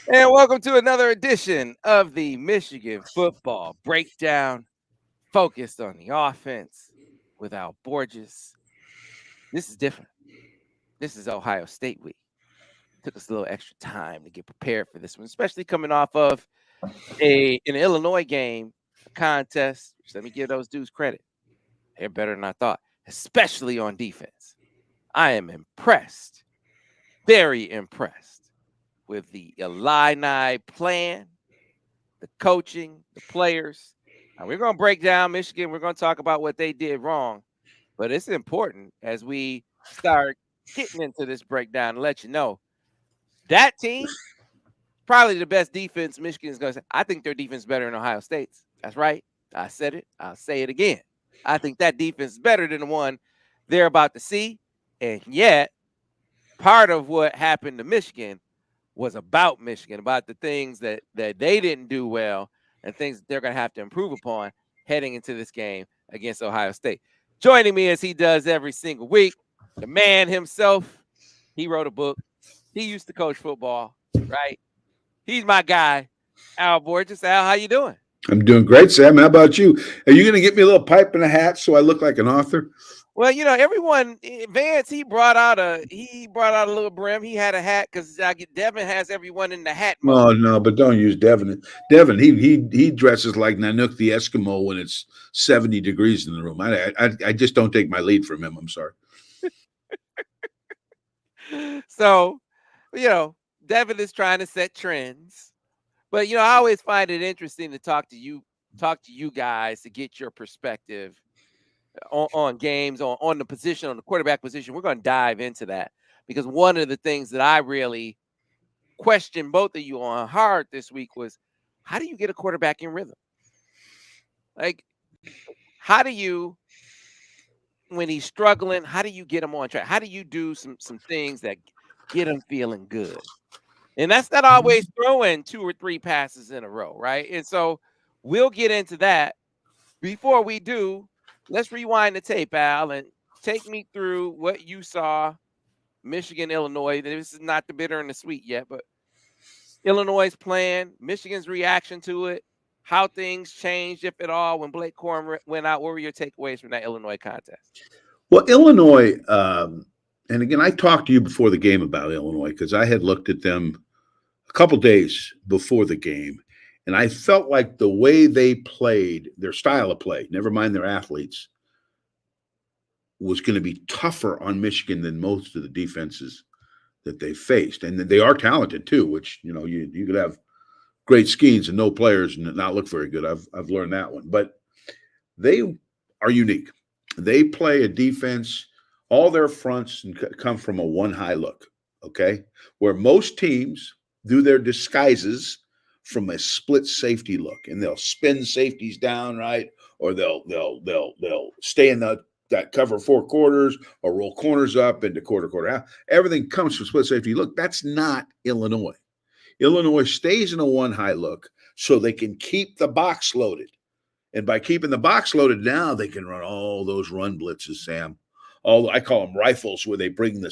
And welcome to another edition of the Michigan Football Breakdown, focused on the offense without Borges. This is different. This is Ohio State week. Took us a little extra time to get prepared for this one, especially coming off of an Illinois game, a contest. Which let me give those dudes credit. They're better than I thought, especially on defense. I am impressed, very impressed with the Illini plan, the coaching, the players. Now, we're going to break down Michigan. We're going to talk about what they did wrong, but it's important as we start getting into this breakdown to let you know that team probably the best defense Michigan is going to say. I think their defense is better than Ohio State's. That's right. I said it. I'll say it again. I think that defense is better than the one they're about to see. And yet, part of what happened to Michigan was about Michigan, about the things that they didn't do well and things that they're going to have to improve upon heading into this game against Ohio State. Joining me as he does every single week, the man himself. He wrote a book. He used to coach football, right? He's my guy, Al Borges. Al, how you doing? I'm doing great, Sam. How about you? Are you going to get me a little pipe and a hat so I look like an author? Well, everyone Vance he brought out a little brim. He had a hat because Devin has everyone in the hat mode. Oh no, but don't use Devin. Devin, he dresses like Nanook the Eskimo when it's 70 degrees in the room. I just don't take my lead from him. I'm sorry. So, Devin is trying to set trends. But I always find it interesting to talk to you guys to get your perspective on games, on the position, on the quarterback position. We're going to dive into that because one of the things that I really questioned both of you on hard this week was how do you get a quarterback in rhythm? Like, how do you when he's struggling, how do you get him on track? How do you do some things that get him feeling good? And that's not always throwing two or three passes in a row, right? And so we'll get into that. Before we do, let's rewind the tape, Al, and take me through what you saw Michigan, Illinois. This is not the bitter and the sweet yet, but Illinois' plan, Michigan's reaction to it, how things changed, if at all, when Blake Corum went out. What were your takeaways from that Illinois contest? Well, Illinois, and again, I talked to you before the game about Illinois because I had looked at them a couple days before the game, and I felt like the way they played, their style of play, never mind their athletes, was going to be tougher on Michigan than most of the defenses that they faced. And they are talented too, which you could have great schemes and no players and not look very good. I've learned that one. But they are unique. They play a defense, all their fronts come from a one high look, okay? Where most teams do their disguises from a split safety look, and they'll spin safeties down, right? Or they'll stay in that cover four quarters or roll corners up into quarter out. Everything comes from split safety look. That's not Illinois. Illinois stays in a one high look so they can keep the box loaded. And by keeping the box loaded now, they can run all those run blitzes, Sam. I call them rifles, where they bring the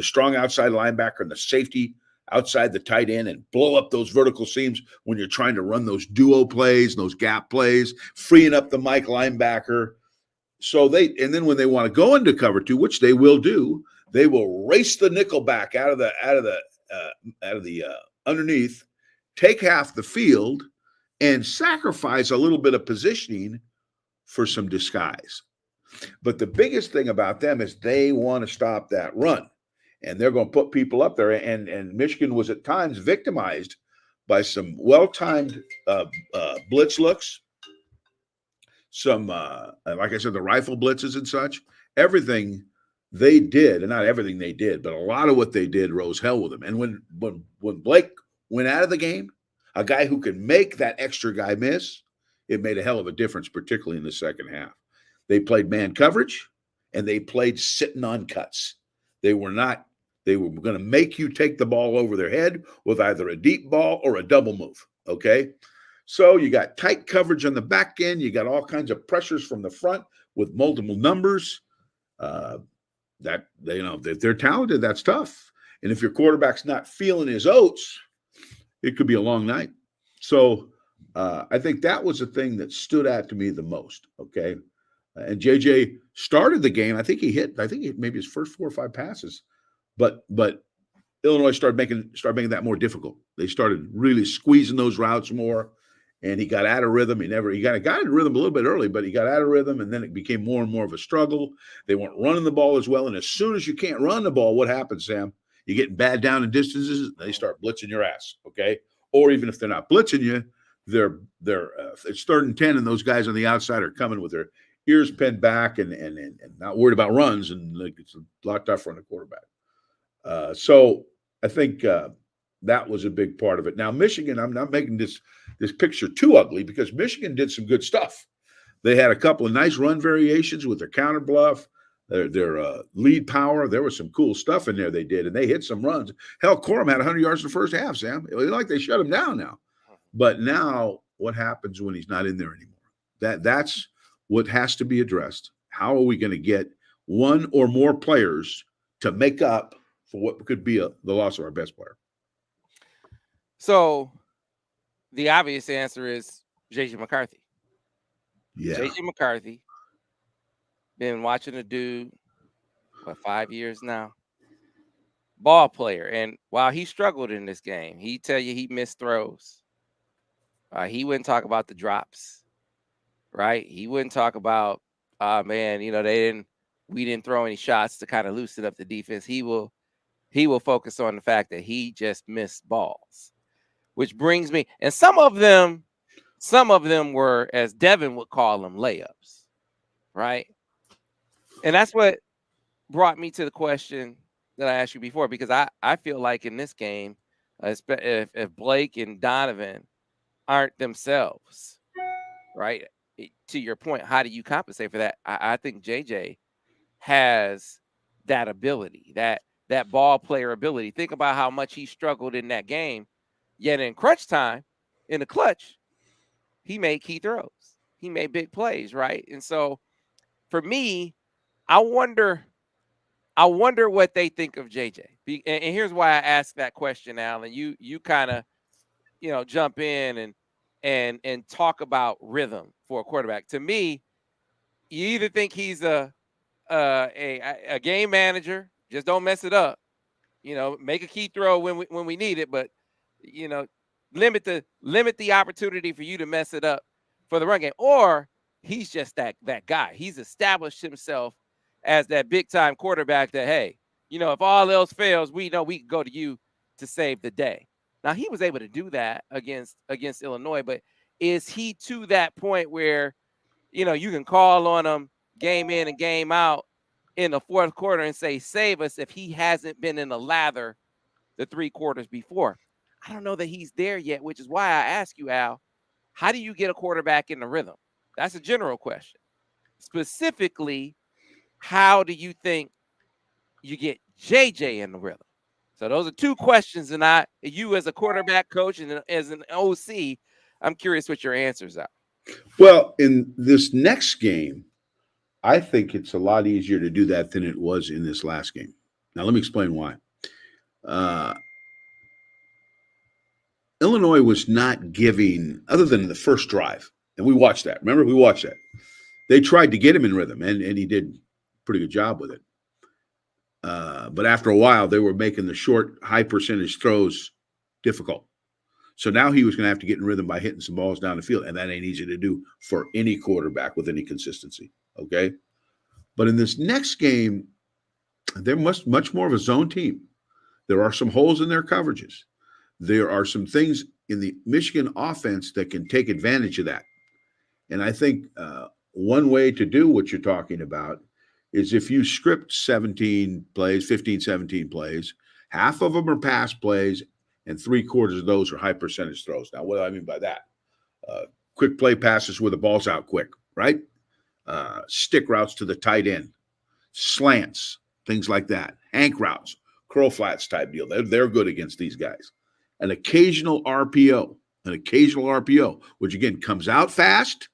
strong outside linebacker and the safety outside the tight end and blow up those vertical seams when you're trying to run those duo plays, those gap plays, freeing up the Mike linebacker. And then when they want to go into cover two, which they will do, they will race the nickel back out of the underneath, take half the field, and sacrifice a little bit of positioning for some disguise. But the biggest thing about them is they want to stop that run, and they're going to put people up there. And Michigan was at times victimized by some well-timed blitz looks, some, like I said, the rifle blitzes and such. Everything they did, and not everything they did, but a lot of what they did rose hell with them. And when Blake went out of the game, a guy who can make that extra guy miss, it made a hell of a difference, particularly in the second half. They played man coverage, and they played sitting on cuts. They were going to make you take the ball over their head with either a deep ball or a double move, okay? So you got tight coverage on the back end. You got all kinds of pressures from the front with multiple numbers. If they're talented, that's tough. And if your quarterback's not feeling his oats, it could be a long night. So I think that was the thing that stood out to me the most. Okay. And JJ started the game. I think he hit maybe his first 4 or 5 passes, but Illinois started making that more difficult. They started really squeezing those routes more, and he got out of rhythm. He got in rhythm a little bit early, but he got out of rhythm, and then it became more and more of a struggle. They weren't running the ball as well, and as soon as you can't run the ball, what happens, Sam? You get bad down in distances. They start blitzing your ass, okay? Or even if they're not blitzing you, they're it's 3rd and 10, and those guys on the outside are coming with their ears pinned back and not worried about runs, and like, it's a lot tougher on the quarterback. So I think that was a big part of it. Now, Michigan, I'm not making this picture too ugly because Michigan did some good stuff. They had a couple of nice run variations with their counter bluff, their lead power. There was some cool stuff in there they did, and they hit some runs. Hell, Corum had 100 yards in the first half, Sam. It was like they shut him down now. But now what happens when he's not in there anymore? That's what has to be addressed. How are we going to get one or more players to make up for what could be the loss of our best player? So the obvious answer is JJ McCarthy. Yeah. JJ McCarthy, been watching the dude, 5 years now? Ball player. And while he struggled in this game, he tell you he missed throws. He wouldn't talk about the drops, right? He wouldn't talk about, man, we didn't throw any shots to kind of loosen up the defense. He will focus on the fact that he just missed balls, which brings me, and some of them were, as Devin would call them, layups, right? And that's what brought me to the question that I asked you before, because I feel like in this game, if Blake and Donovan aren't themselves, right? To your point, how do you compensate for that? I think JJ has that ability, that ball player ability. Think about how much he struggled in that game, yet in crunch time, in the clutch, he made key throws. He made big plays, right? And so for me, I wonder what they think of JJ. And here's why I asked that question, Alan. You kind of, jump in and talk about rhythm for a quarterback. To me, you either think he's a game manager, just don't mess it up. Make a key throw when we need it, but limit the opportunity for you to mess it up for the run game. Or he's just that guy. He's established himself as that big time quarterback that, hey, if all else fails, we know we can go to you to save the day. Now, he was able to do that against Illinois, but is he to that point where, you can call on him game in and game out in the fourth quarter and say, save us, if he hasn't been in the lather the 3 quarters before? I don't know that he's there yet, which is why I ask you, Al, how do you get a quarterback in the rhythm? That's a general question. Specifically, how do you think you get JJ in the rhythm? So those are 2 questions, and you as a quarterback coach and as an OC, I'm curious what your answers are. Well, in this next game, I think it's a lot easier to do that than it was in this last game. Now, let me explain why. Illinois was not giving, other than the first drive, and we watched that. Remember, we watched that. They tried to get him in rhythm, and he did a pretty good job with it. But after a while, they were making the short, high percentage throws difficult. So now he was going to have to get in rhythm by hitting some balls down the field, and that ain't easy to do for any quarterback with any consistency, okay? But in this next game, they're much more of a zone team. There are some holes in their coverages. There are some things in the Michigan offense that can take advantage of that. And I think one way to do what you're talking about is if you script 17 plays, 15, 17 plays, half of them are pass plays, and 3/4 of those are high percentage throws. Now, what do I mean by that? Quick play passes where the ball's out quick, right? Stick routes to the tight end, slants, things like that. Hank routes, curl flats type deal. They're good against these guys. An occasional RPO, which again comes out fast,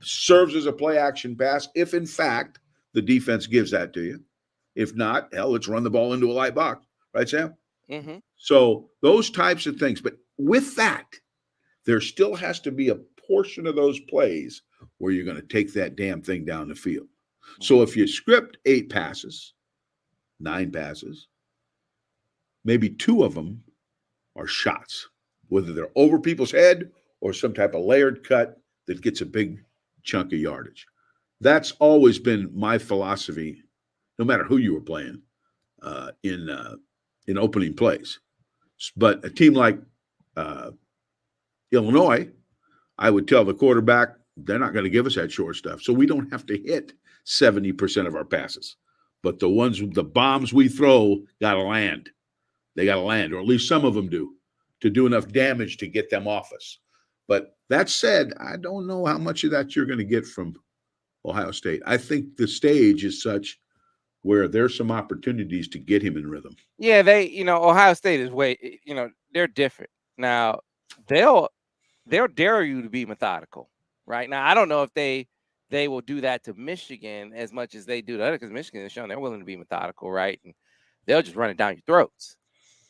serves as a play action pass if in fact the defense gives that to you. If not, hell, let's run the ball into a light box. Right, Sam? Mm-hmm. So those types of things. But with that, there still has to be a portion of those plays where you're going to take that damn thing down the field. So if you script 8 passes, 9 passes, maybe 2 of them are shots, whether they're over people's head or some type of layered cut that gets a big chunk of yardage. That's always been my philosophy, no matter who you were playing uh, in uh, in opening plays. But a team like uh, Illinois, I would tell the quarterback they're not going to give us that short stuff, so we don't have to hit 70% of our passes. But the bombs we throw, got to land. They got to land, or at least some of them do, to do enough damage to get them off us. But that said, I don't know how much of that you're going to get from Ohio State. I think the stage is such where there's some opportunities to get him in rhythm. Yeah, Ohio State is they're different. Now, they'll they'll dare you to be methodical. Right now, I don't know if they will do that to Michigan as much as they do to other, because Michigan has shown they're willing to be methodical, right? And they'll just run it down your throats.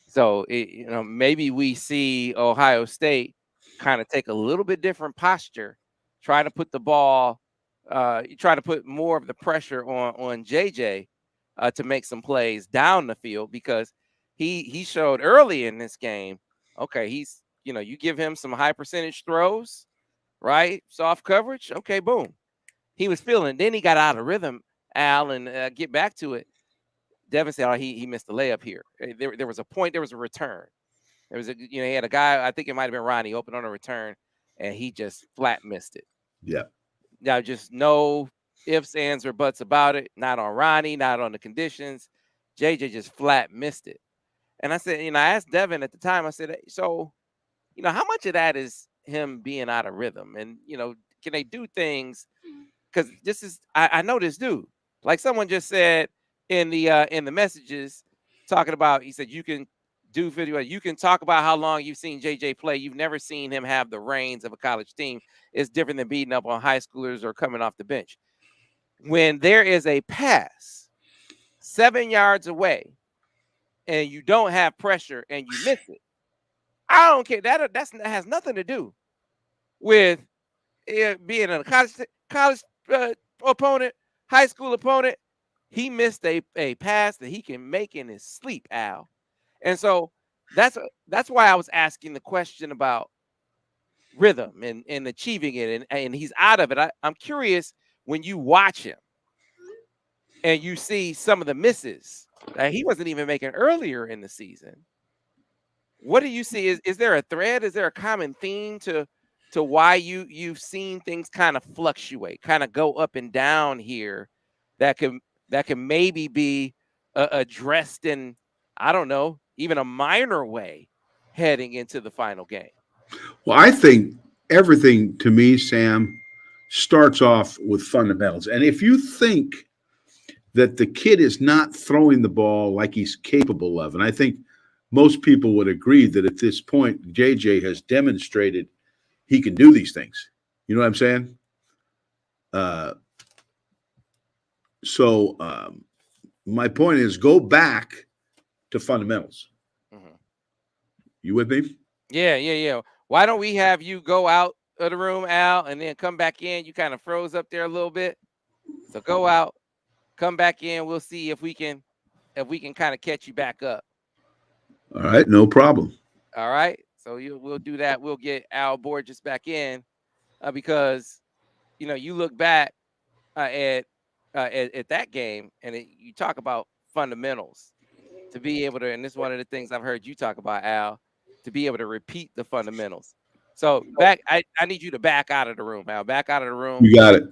So maybe we see Ohio State kind of take a little bit different posture, try to put the ball, try to put more of the pressure on JJ to make some plays down the field, because he showed early in this game. Okay, you give him some high percentage throws, right? Soft coverage. Okay, boom. He was feeling. Then he got out of rhythm, Al, and get back to it. Devin said, "Oh, he missed the layup here. There was a point. There was a return. There was he had a guy. I think it might have been Ronnie open on a return, and he just flat missed it. Yeah. Now, just no ifs, ands, or buts about it. Not on Ronnie, not on the conditions. JJ just flat missed it. And I said, I asked Devin at the time. I said, so, how much of that is him being out of rhythm, and can they do things? Because I know this dude. Like someone just said in the messages, talking about, he said you can do video, you can talk about how long you've seen JJ play. You've never seen him have the reins of a college team. It's different than beating up on high schoolers or coming off the bench. When there is a pass 7 yards away and you don't have pressure and you miss it, I don't care. That has nothing to do with being a college opponent, high school opponent. He missed a pass that he can make in his sleep, Al. And so that's why I was asking the question about rhythm and achieving it, and he's out of it. I'm curious, when you watch him and you see some of the misses that he wasn't even making earlier in the season. What do you see? Is there a thread? Is there a common theme to why you've seen things kind of fluctuate, kind of go up and down here, that can maybe be addressed in, I don't know, even a minor way heading into the final game? Well, I think everything to me, Sam, starts off with fundamentals. And if you think that the kid is not throwing the ball like he's capable of, and I think most people would agree that at this point, JJ has demonstrated he can do these things. You know what I'm saying? Uh, so my point is, go back to fundamentals. Mm-hmm. You with me? Yeah. Why don't we have you go out of the room, Al, and then come back in? You kind of froze up there a little bit. So go out, come back in. We'll see if we can kind of catch you back up. All right, no problem. All right. So we'll do that. We'll get Al Borges back in, because you look back at that game, and you talk about fundamentals, to be able to, and this is one of the things I've heard you talk about, Al, to be able to repeat the fundamentals. So I need you to back out of the room, Al. Back out of the room, You got it.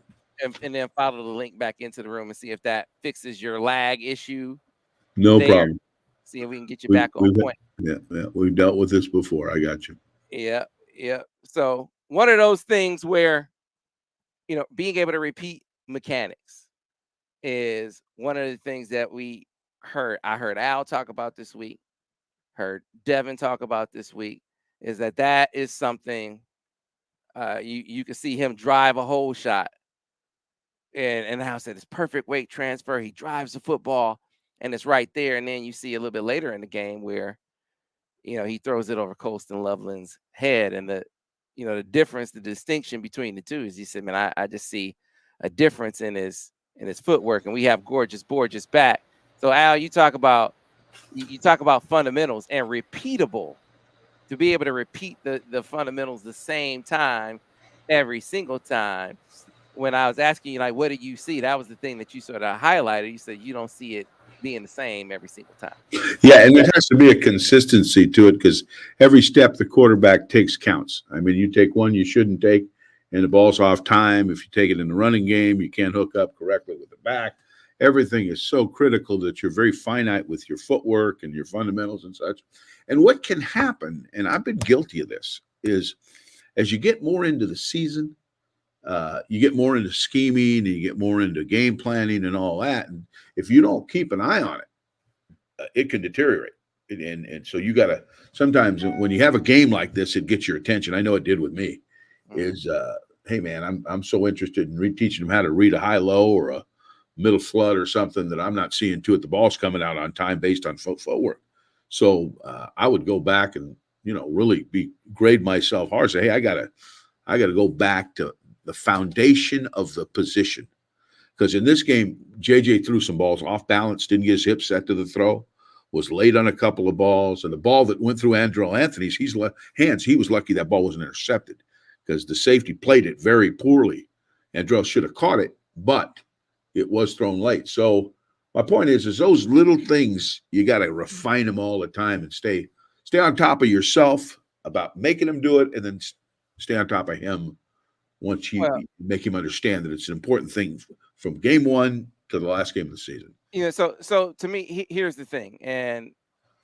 and then follow the link back into the room and see if that fixes your lag issue No there. problem. See if we can get you We, back on we've point. yeah, we've dealt with this before. I got you. Yeah. So one of those things where being able to repeat mechanics is one of the things that I heard Al talk about this week, heard Devin talk about this week, is that is something you can see him drive a hole shot, and Al said it's perfect weight transfer. He drives the football and it's right there, and then you see a little bit later in the game where he throws it over Colston Loveland's head. And the difference, the distinction between the two is he said, man, I just see a difference in his footwork. And we have gorgeous Borges back. So Al, you talk about fundamentals and repeatable, to be able to repeat the fundamentals the same time every single time. When I was asking you, like, what do you see? That was the thing that you sort of highlighted. You said you don't see it being the same every single time. Yeah, and there has to be a consistency to it because every step the quarterback takes counts. I mean, you take one you shouldn't take, and the ball's off time. If you take it in the running game, you can't hook up correctly with the back. Everything is so critical that you're very finite with your footwork and your fundamentals and such. And what can happen, and I've been guilty of this, is as you get more into the season, you get more into scheming and you get more into game planning and all that. And if you don't keep an eye on it, it can deteriorate. And so you got to sometimes when you have a game like this, it gets your attention. I know it did with me. Is hey man, I'm so interested in teaching them how to read a high low or a middle flood or something that I'm not seeing to it. The ball's coming out on time based on footwork. So I would go back and really grade myself hard. Say, hey, I gotta go back to the foundation of the position. Because in this game, JJ threw some balls off balance, didn't get his hips set to the throw, was late on a couple of balls. And the ball that went through Andrew Anthony's hands, he was lucky that ball wasn't intercepted because the safety played it very poorly. Andrew should have caught it, but it was thrown late. So my point is those little things, you got to refine them all the time and stay on top of yourself about making him do it and then stay on top of him once you make him understand that it's an important thing from game one to the last game of the season. So to me, here's the thing, and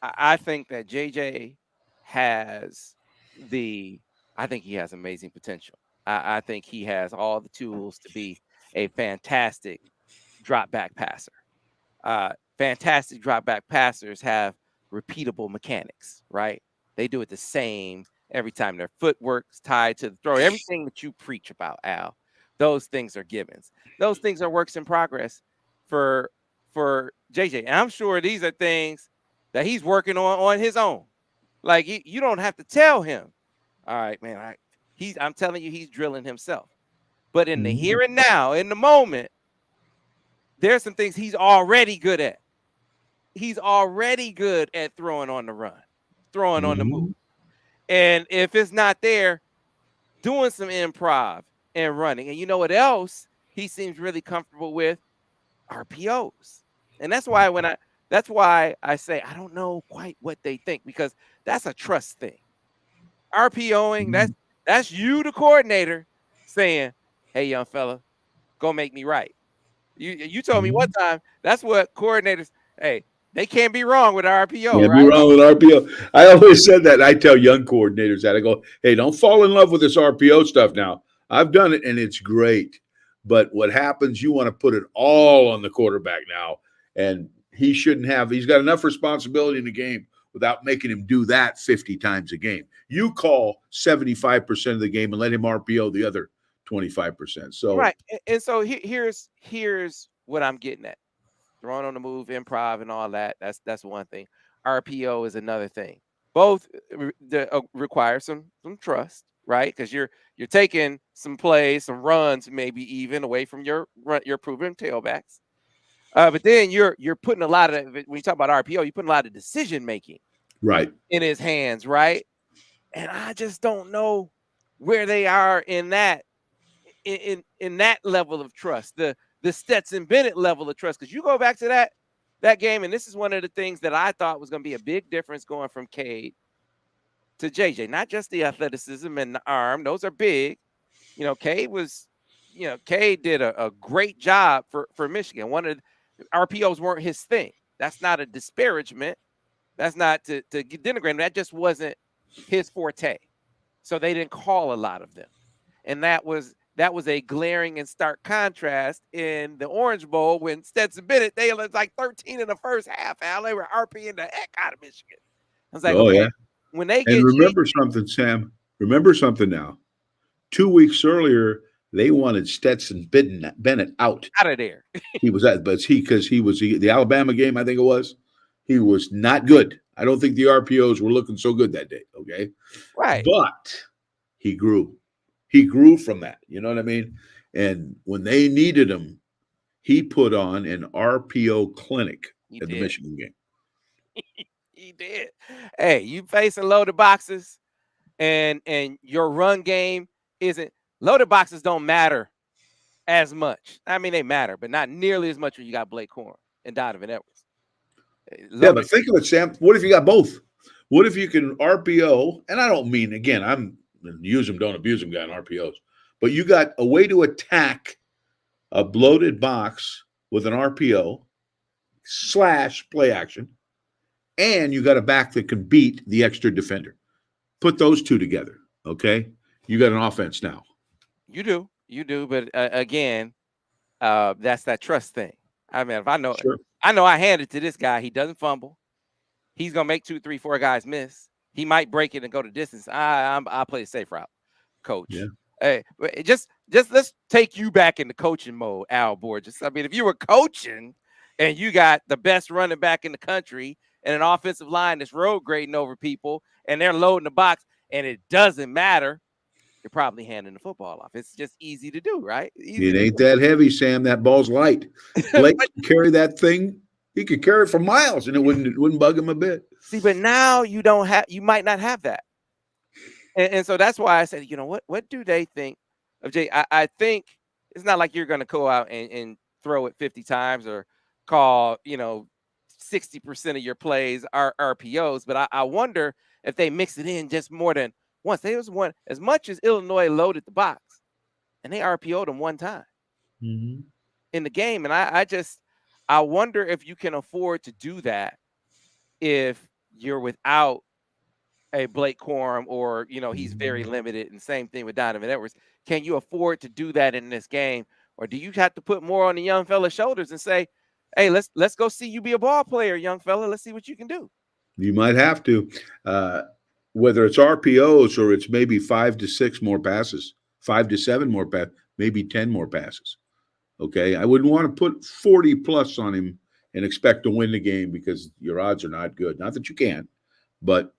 I think that JJ has I think he has amazing potential. I think he has all the tools to be a fantastic drop back passer. Fantastic drop back passers have repeatable mechanics, right? They do it the same every time. Their footwork's tied to the throw. Everything that you preach about, Al, those things are givens. Those things are works in progress for JJ. And I'm sure these are things that he's working on his own. Like you don't have to tell him. All right, man. I'm telling you, he's drilling himself. But in the here and now, in the moment, there's some things he's already good at. He's already good at throwing on the run, throwing on the move. And if it's not there, doing some improv and running. And you know what else he seems really comfortable with? RPOs. And that's why I say I don't know quite what they think, because that's a trust thing. RPOing, that's you, the coordinator, saying, hey, young fella, go make me right. You told me one time that's what coordinators, hey, they can't be wrong with RPO, Can't right? be wrong with RPO. I always said that. I tell young coordinators that. I go, hey, don't fall in love with this RPO stuff now. I've done it, and it's great. But what happens, you want to put it all on the quarterback now, and he shouldn't have. He's got enough responsibility in the game without making him do that 50 times a game. You call 75% of the game and let him RPO the other 25%. So right. And so here's what I'm getting at. Throwing on the move, improv, and all that. That's one thing. RPO is another thing. Both require some trust, right? Because you're taking some plays, some runs, maybe even away from your proven tailbacks. But then you're putting a lot of, when you talk about RPO, you're putting a lot of decision making right in his hands, right? And I just don't know where they are in that that level of trust, the Stetson Bennett level of trust. Because you go back to that game, and this is one of the things that I thought was going to be a big difference going from Cade to JJ. Not just the athleticism and the arm; those are big. Cade did a great job for Michigan. One of the RPOs weren't his thing. That's not a disparagement. That's not to denigrate him. That just wasn't his forte. So they didn't call a lot of them. And that was a glaring and stark contrast in the Orange Bowl when Stetson Bennett, they was like 13 in the first half. Al, they were RPing the heck out of Michigan. I was like, okay, yeah. When they and get remember something, Sam. Remember something now. 2 weeks earlier, they wanted Stetson Bennett out of there. He was at, but because he was the Alabama game, I think it was. He was not good. I don't think the RPOs were looking so good that day. Okay. Right. But he grew. He grew from that. You know what I mean? And when they needed him, he put on an RPO clinic He at the did. Michigan game. He did. Hey, you facing loaded boxes and your run game isn't loaded boxes don't matter as much. I mean, they matter, but not nearly as much when you got Blake Corum and Donovan Edwards. Yeah, but Loaded. think of it, Sam. What if you got both? What if you can RPO? And I don't mean, again, I'm use them, don't abuse them guy in RPOs, but you got a way to attack a bloated box with an RPO / play action, and you got a back that can beat the extra defender. Put those two together, okay? You got an offense now. You do, but again, that's that trust thing. I mean, if Sure. I know I hand it to this guy, he doesn't fumble. He's gonna make 2, 3, 4 guys miss. He might break it and go to distance. I'll play a safe route, Yeah. coach. Hey, just let's take you back into coaching mode, Al Borges. I mean, if you were coaching and you got the best running back in the country and an offensive line that's road grading over people and they're loading the box and it doesn't matter, you're probably handing the football off. It's just easy to do, right? Easy It to ain't that heavy, Sam. That ball's light. do. Blake can carry that thing. He could carry it for miles, and it wouldn't bug him a bit. See, but now you might not have that. And so that's why I said, what do they think of Jay? I think it's not like you're going to go out and throw it 50 times or call, 60% of your plays are RPOs. But I wonder if they mix it in just more than once. They was one as much as Illinois loaded the box and they RPO'd them one time Mm-hmm. in the game. And I wonder if you can afford to do that if you're without a Blake Corum or, he's very limited. And same thing with Donovan Edwards. Can you afford to do that in this game? Or do you have to put more on the young fella's shoulders and say, hey, let's go see you be a ball player, young fella. Let's see what you can do. You might have to, whether it's RPOs or it's maybe 5 to 6 more passes, 5 to 7 more passes, maybe 10 more passes. Okay, I wouldn't want to put 40 plus on him and expect to win the game because your odds are not good. Not that you can't, but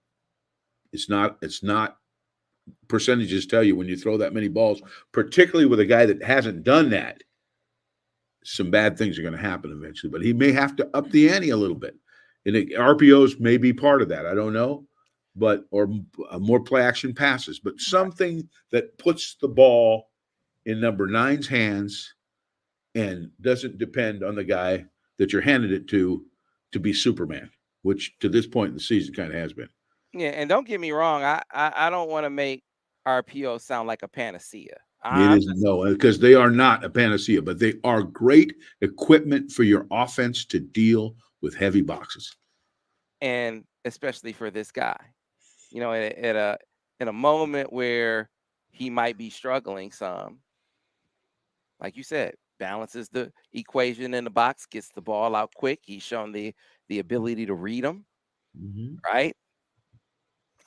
it's not. It's not. Percentages tell you when you throw that many balls, particularly with a guy that hasn't done that, some bad things are going to happen eventually. But he may have to up the ante a little bit, and RPOs may be part of that. I don't know, but or more play action passes, but something that puts the ball in number 9's hands and doesn't depend on the guy that you're handed it to be Superman, which to this point in the season kind of has been. Yeah, and don't get me wrong. I don't want to make RPO sound like a panacea. It I'm is just no, because they are not a panacea, but they are great equipment for your offense to deal with heavy boxes. and especially for this guy, at a in a moment where he might be struggling some, like you said, balances the equation in the box, gets the ball out quick. He's shown the ability to read them, Mm-hmm. right?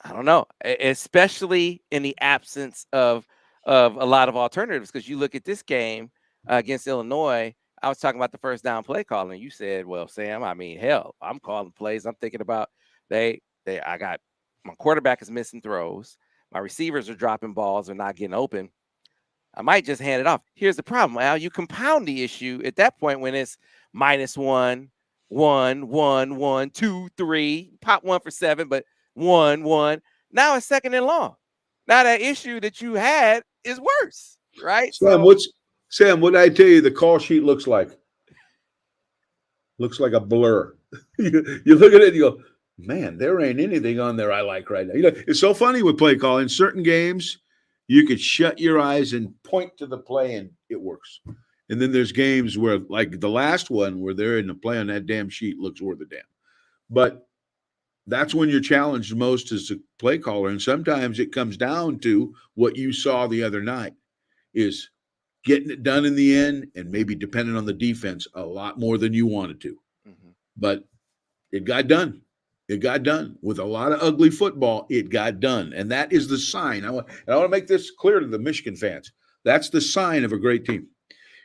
I don't know, especially in the absence of a lot of alternatives. Because you look at this game against Illinois. I was talking about the first down play calling. You said, "Well, Sam, I mean, hell, I'm calling plays. I'm thinking about I got my quarterback is missing throws. My receivers are dropping balls or not getting open. I might just hand it off. Here's the problem, Al. You compound the issue at that point when it's -1, 1, 1, 1, 2, 3, pop one for 7, but 1, 1. Now it's second and long. Now that issue that you had is worse, right? Sam, So What I tell you the call sheet looks like? Looks like a blur. You look at it and you go, man, there ain't anything on there I like right now. It's so funny with play call. In certain games, you could shut your eyes and point to the play and it works. And then there's games where, like the last one, where they're in the play on that damn sheet looks worth a damn. But that's when you're challenged most as a play caller. And sometimes it comes down to what you saw the other night is getting it done in the end and maybe depending on the defense a lot more than you wanted to. mhm. But it got done. It got done with a lot of ugly football. It got done. And that is the sign. I want to make this clear to the Michigan fans. That's the sign of a great team.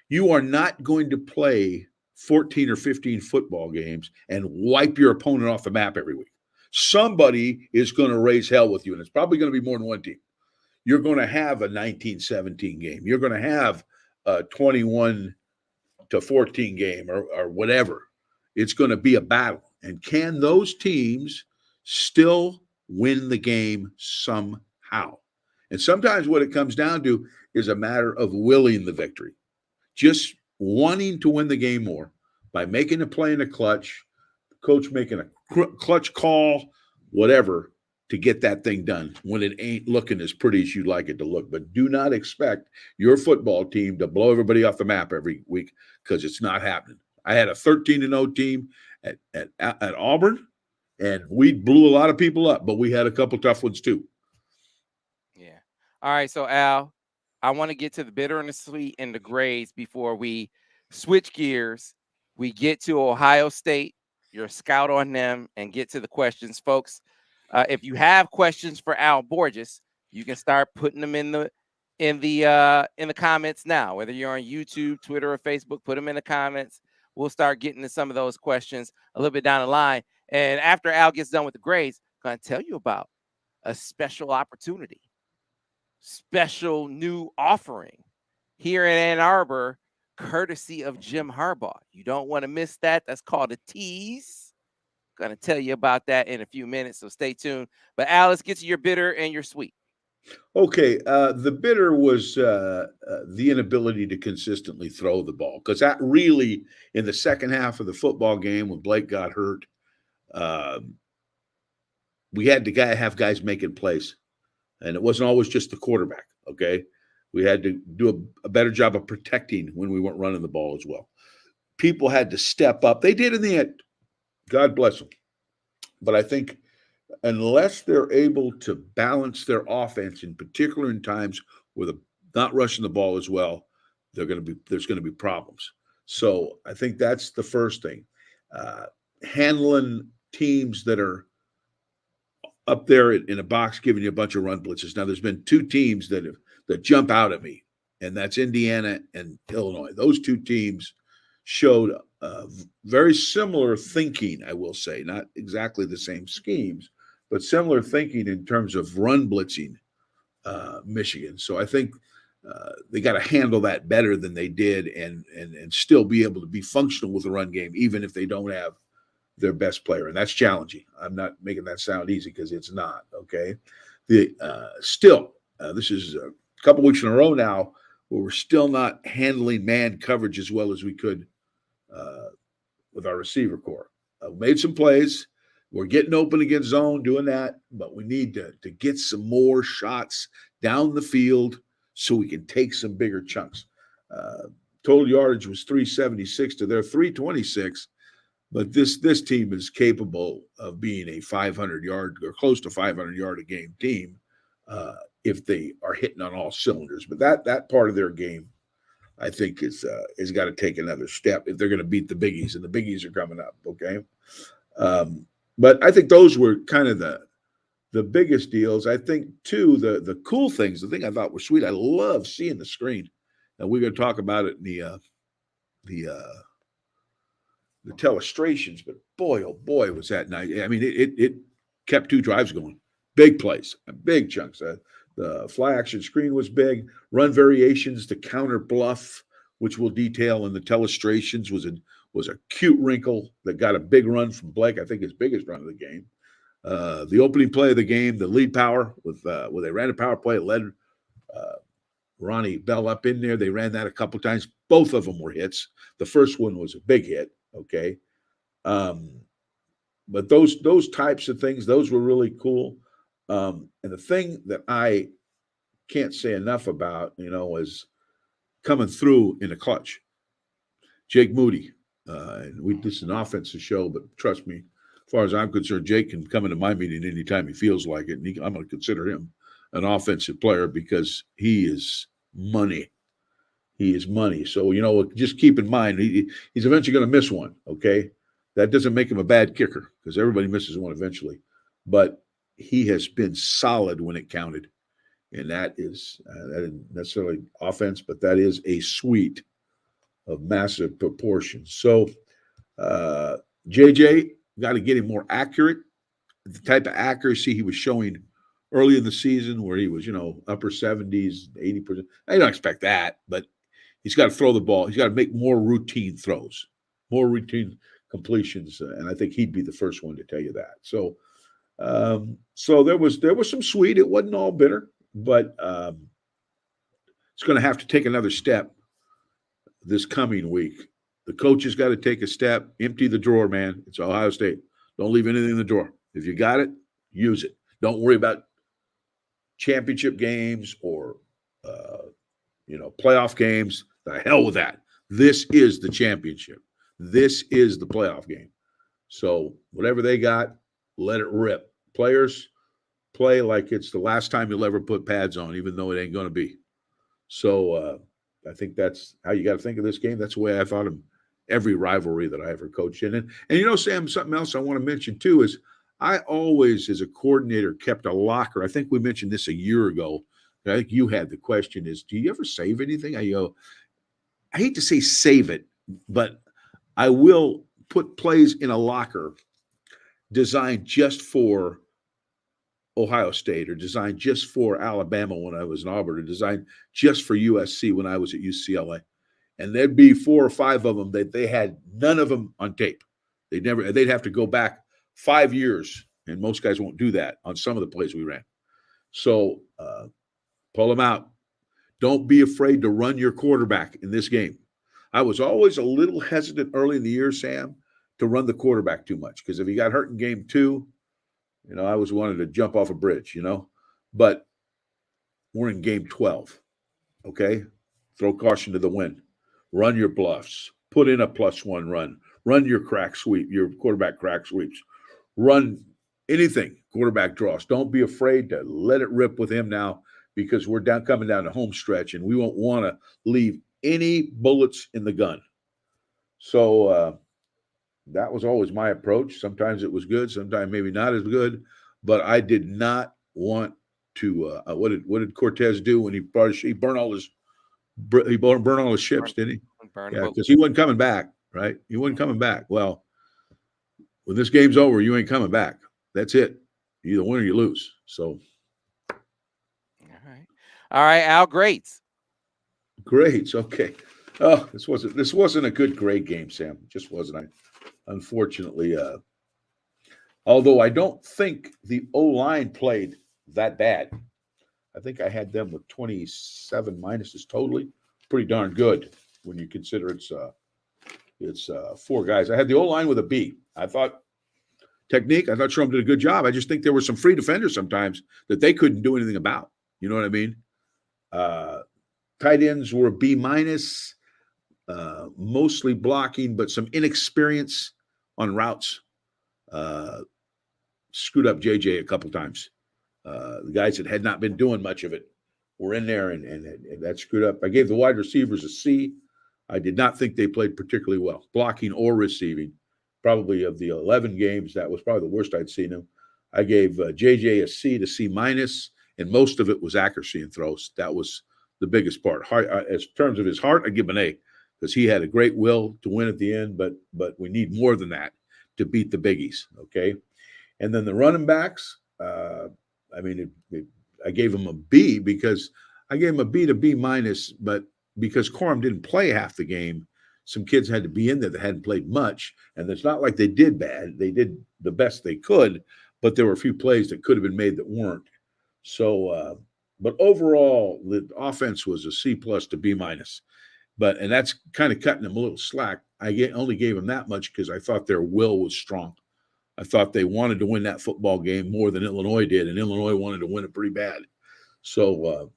You are not going to play 14 or 15 football games and wipe your opponent off the map every week. somebody is going to raise hell with you, and it's probably going to be more than one team. You're going to have a 19-17 game. You're going to have a 21-14 game or whatever. It's going to be a battle. And can those teams still win the game somehow? And sometimes what it comes down to is a matter of willing the victory, just wanting to win the game more by making a play in a clutch, coach making a clutch call, whatever, to get that thing done when it ain't looking as pretty as you'd like it to look. But do not expect your football team to blow everybody off the map every week, because it's not happening. I had a 13-0 team at Auburn, and we blew a lot of people up, but we had a couple tough ones too. Yeah. All right. So, Al, I want to get to the bitter and the sweet and the grades before we switch gears. We get to Ohio State. You're a scout on them, and get to the questions, folks. If you have questions for Al Borges, you can start putting them in the comments now. Whether you're on YouTube, Twitter, or Facebook, put them in the comments. We'll start getting to some of those questions a little bit down the line. And after Al gets done with the grades, I'm going to tell you about a special opportunity, special new offering here in Ann Arbor, courtesy of Jim Harbaugh. You don't want to miss that. That's called a tease. Going to tell you about that in a few minutes, so stay tuned. But Al, let's get to your bitter and your sweet. Okay, the bitter was the inability to consistently throw the ball, because that really, in the second half of the football game when Blake got hurt, we had to have guys making plays, and it wasn't always just the quarterback. Okay, we had to do a better job of protecting when we weren't running the ball as well. People had to step up. They did in the end. God bless them. But I think unless they're able to balance their offense, in particular in times where they're not rushing the ball as well, there's going to be problems. So I think that's the first thing. Handling teams that are up there in a box giving you a bunch of run blitzes. Now, there's been two teams that jump out at me, and that's Indiana and Illinois. Those two teams showed very similar thinking, I will say, not exactly the same schemes, but similar thinking in terms of run blitzing Michigan. So I think they got to handle that better than they did, and still be able to be functional with the run game, even if they don't have their best player. And that's challenging. I'm not making that sound easy, because it's not. Okay. This is a couple weeks in a row now where we're still not handling man coverage as well as we could with our receiver core. Made some plays. We're getting open against zone, doing that, but we need to get some more shots down the field so we can take some bigger chunks. Total yardage was 376 to their 326, but this team is capable of being a 500-yard or close to 500-yard a game team if they are hitting on all cylinders. But that part of their game, I think, is got to take another step if they're going to beat the biggies, and the biggies are coming up. Okay, but I think those were kind of the biggest deals. I think too the cool things. The thing I thought were sweet. I love seeing the screen, and we're going to talk about it in the telestrations. But boy, oh boy, was that night! I mean, it kept two drives going. Big plays, big chunks. The fly action screen was big. Run variations to counter bluff, which we'll detail in the telestrations, was a cute wrinkle that got a big run from Blake. I think his biggest run of the game. The opening play of the game, the lead power where they ran a power play, led Ronnie Bell up in there. They ran that a couple times. Both of them were hits. The first one was a big hit. Okay, but those types of things, those were really cool. And the thing that I can't say enough about, is coming through in a clutch. Jake Moody. And this is an offensive show, but trust me, as far as I'm concerned, Jake can come into my meeting anytime he feels like it. And I'm going to consider him an offensive player because he is money. He is money. So, just keep in mind, he's eventually going to miss one, okay? That doesn't make him a bad kicker, because everybody misses one eventually. But he has been solid when it counted. And that isn't necessarily offense, but that is a suite of massive proportions. So JJ got to get him more accurate the type of accuracy he was showing early in the season, where he was, upper 70s, 80%. I don't expect that, but he's got to throw the ball. He's got to make more routine throws, more routine completions, and I think he'd be the first one to tell you that. So there was some sweet. It wasn't all bitter, but it's going to have to take another step this coming week. The coach has got to take a step, empty the drawer, man. It's Ohio State. Don't leave anything in the drawer. If you got it, use it. Don't worry about championship games or playoff games. The hell with that. This is the championship. This is the playoff game. So whatever they got, let it rip. Players, play like it's the last time you'll ever put pads on, even though it ain't going to be. So I think that's how you got to think of this game. That's the way I thought of every rivalry that I ever coached in. And Sam, something else I want to mention too is I always, as a coordinator, kept a locker. I think we mentioned this a year ago. I think you had the question is, do you ever save anything? I hate to say save it, but I will put plays in a locker designed just for Ohio State, or designed just for Alabama when I was in Auburn, or designed just for USC when I was at UCLA. And there'd be 4 or 5 of them that they had none of them on tape. They'd have to go back 5 years, and most guys won't do that on some of the plays we ran. So pull them out. Don't be afraid to run your quarterback in this game. I was always a little hesitant early in the year, Sam, to run the quarterback too much, because if he got hurt in game 2, I always wanted to jump off a bridge, But we're in game 12, okay? Throw caution to the wind. Run your bluffs. Put in a +1 run. Run your crack sweep, your quarterback crack sweeps. Run anything, quarterback draws. Don't be afraid to let it rip with him now, because we're coming down the home stretch, and we won't want to leave any bullets in the gun. So that was always my approach. Sometimes it was good, sometimes maybe not as good, but I did not want to. What did Cortez do when he burned all his ships? Did he? Yeah, because he wasn't coming back, right? He wasn't coming back. Well, when this game's over, you ain't coming back. That's it. You either win or you lose. So, all right, Al. Grades. Okay. Oh, this wasn't a good grade game, Sam. It just wasn't. Unfortunately, although I don't think the O-line played that bad. I think I had them with 27 minuses totally. Pretty darn good when you consider it's 4 guys. I had the O-line with a B. I thought technique, I thought Strom did a good job. I just think there were some free defenders sometimes that they couldn't do anything about. You know what I mean? Tight ends were a B-, mostly blocking, but some inexperience on routes. Screwed up JJ a couple times. The guys that had not been doing much of it were in there, and that screwed up. I gave the wide receivers a C. I did not think they played particularly well, blocking or receiving. Probably of the 11 games, that was probably the worst I'd seen them. I gave JJ a C to C-, and most of it was accuracy and throws. That was the biggest part. As terms of his heart, I give him an A, because he had a great will to win at the end, but we need more than that to beat the biggies, okay? And then the running backs, I gave him a B, because I gave him a B to B-, but because Corum didn't play half the game, some kids had to be in there that hadn't played much, and it's not like they did bad. They did the best they could, but there were a few plays that could have been made that weren't. So, but overall, the offense was a C+ to B-. And that's kind of cutting them a little slack. I only gave them that much because I thought their will was strong. I thought they wanted to win that football game more than Illinois did, and Illinois wanted to win it pretty bad. So,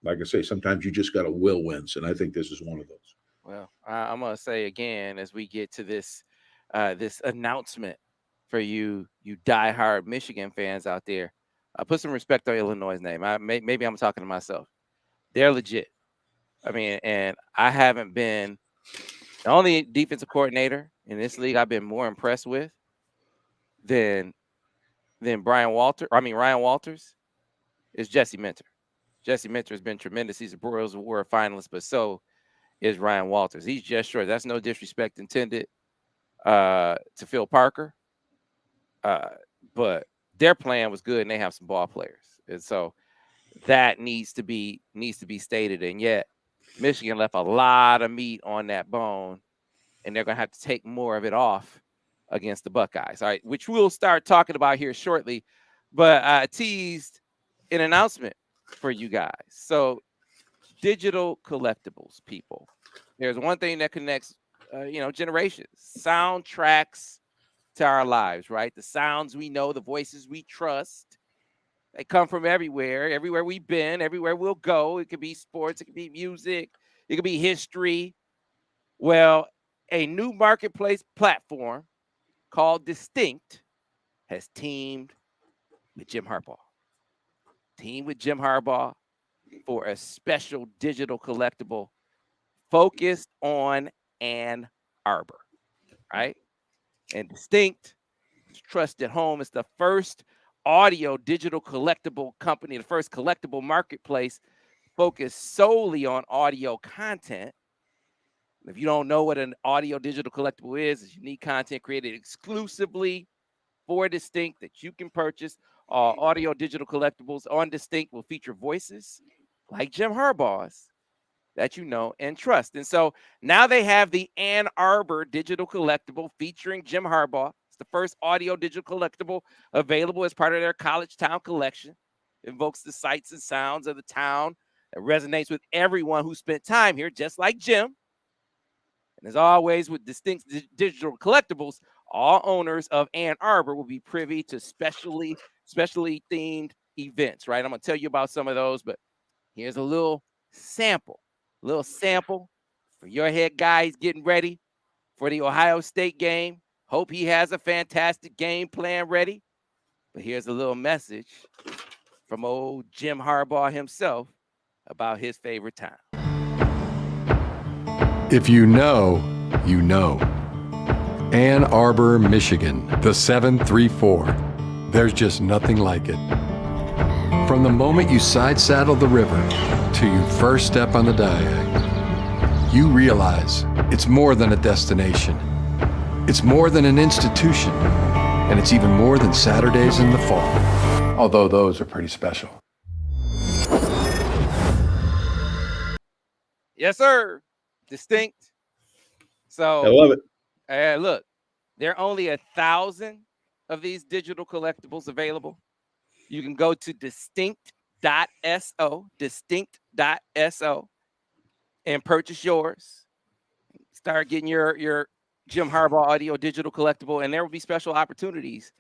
like I say, sometimes you just got to will wins, and I think this is one of those. Well, I'm going to say again, as we get to this this announcement for you diehard Michigan fans out there, put some respect on Illinois' name. Maybe I'm talking to myself. They're legit. I mean, and I haven't been the only defensive coordinator in this league I've been more impressed with than Ryan Walters is Jesse Minter. Jesse Minter has been tremendous. He's a Broyles Award finalist, but so is Ryan Walters. He's just short. That's no disrespect intended to Phil Parker. But their plan was good and they have some ball players. And so that needs to be stated. And yet Michigan left a lot of meat on that bone, and they're going to have to take more of it off against the Buckeyes. All right, which we'll start talking about here shortly. But I teased an announcement for you guys. So digital collectibles, people. There's one thing that connects, generations, soundtracks to our lives, right? The sounds we know, the voices we trust. They come from everywhere we've been, everywhere we'll go. It could be sports, it could be music, it could be history. Well, a new marketplace platform called Distinct has teamed with Jim Harbaugh. Teamed with Jim Harbaugh for a special digital collectible focused on Ann Arbor, right? And Distinct, trusted home, is the first audio digital collectible company, the first collectible marketplace focused solely on audio content. If you don't know what an audio digital collectible is, it's unique content created exclusively for Distinct that you can purchase. Audio digital collectibles on Distinct will feature voices like Jim Harbaugh's that you know and trust. And so now they have the Ann Arbor digital collectible featuring Jim Harbaugh. It's the first audio digital collectible available as part of their College Town collection. It invokes the sights and sounds of the town. It resonates with everyone who spent time here, just like Jim. And as always, with Distinct digital collectibles, all owners of Ann Arbor will be privy to specially themed events, right? I'm going to tell you about some of those, but here's a little sample for your head guys getting ready for the Ohio State game. Hope he has a fantastic game plan ready. But here's a little message from old Jim Harbaugh himself about his favorite time. If you know, you know. Ann Arbor, Michigan, the 734. There's just nothing like it. From the moment you side saddle the river to you first step on the diag, you realize it's more than a destination. It's more than an institution. And it's even more than Saturdays in the fall, although those are pretty special. Yes, sir. Distinct. So I love it. Look, there are only 1,000 of these digital collectibles available. You can go to distinct.so, and purchase yours. Start getting your Jim Harbaugh audio digital collectible, and there will be special opportunities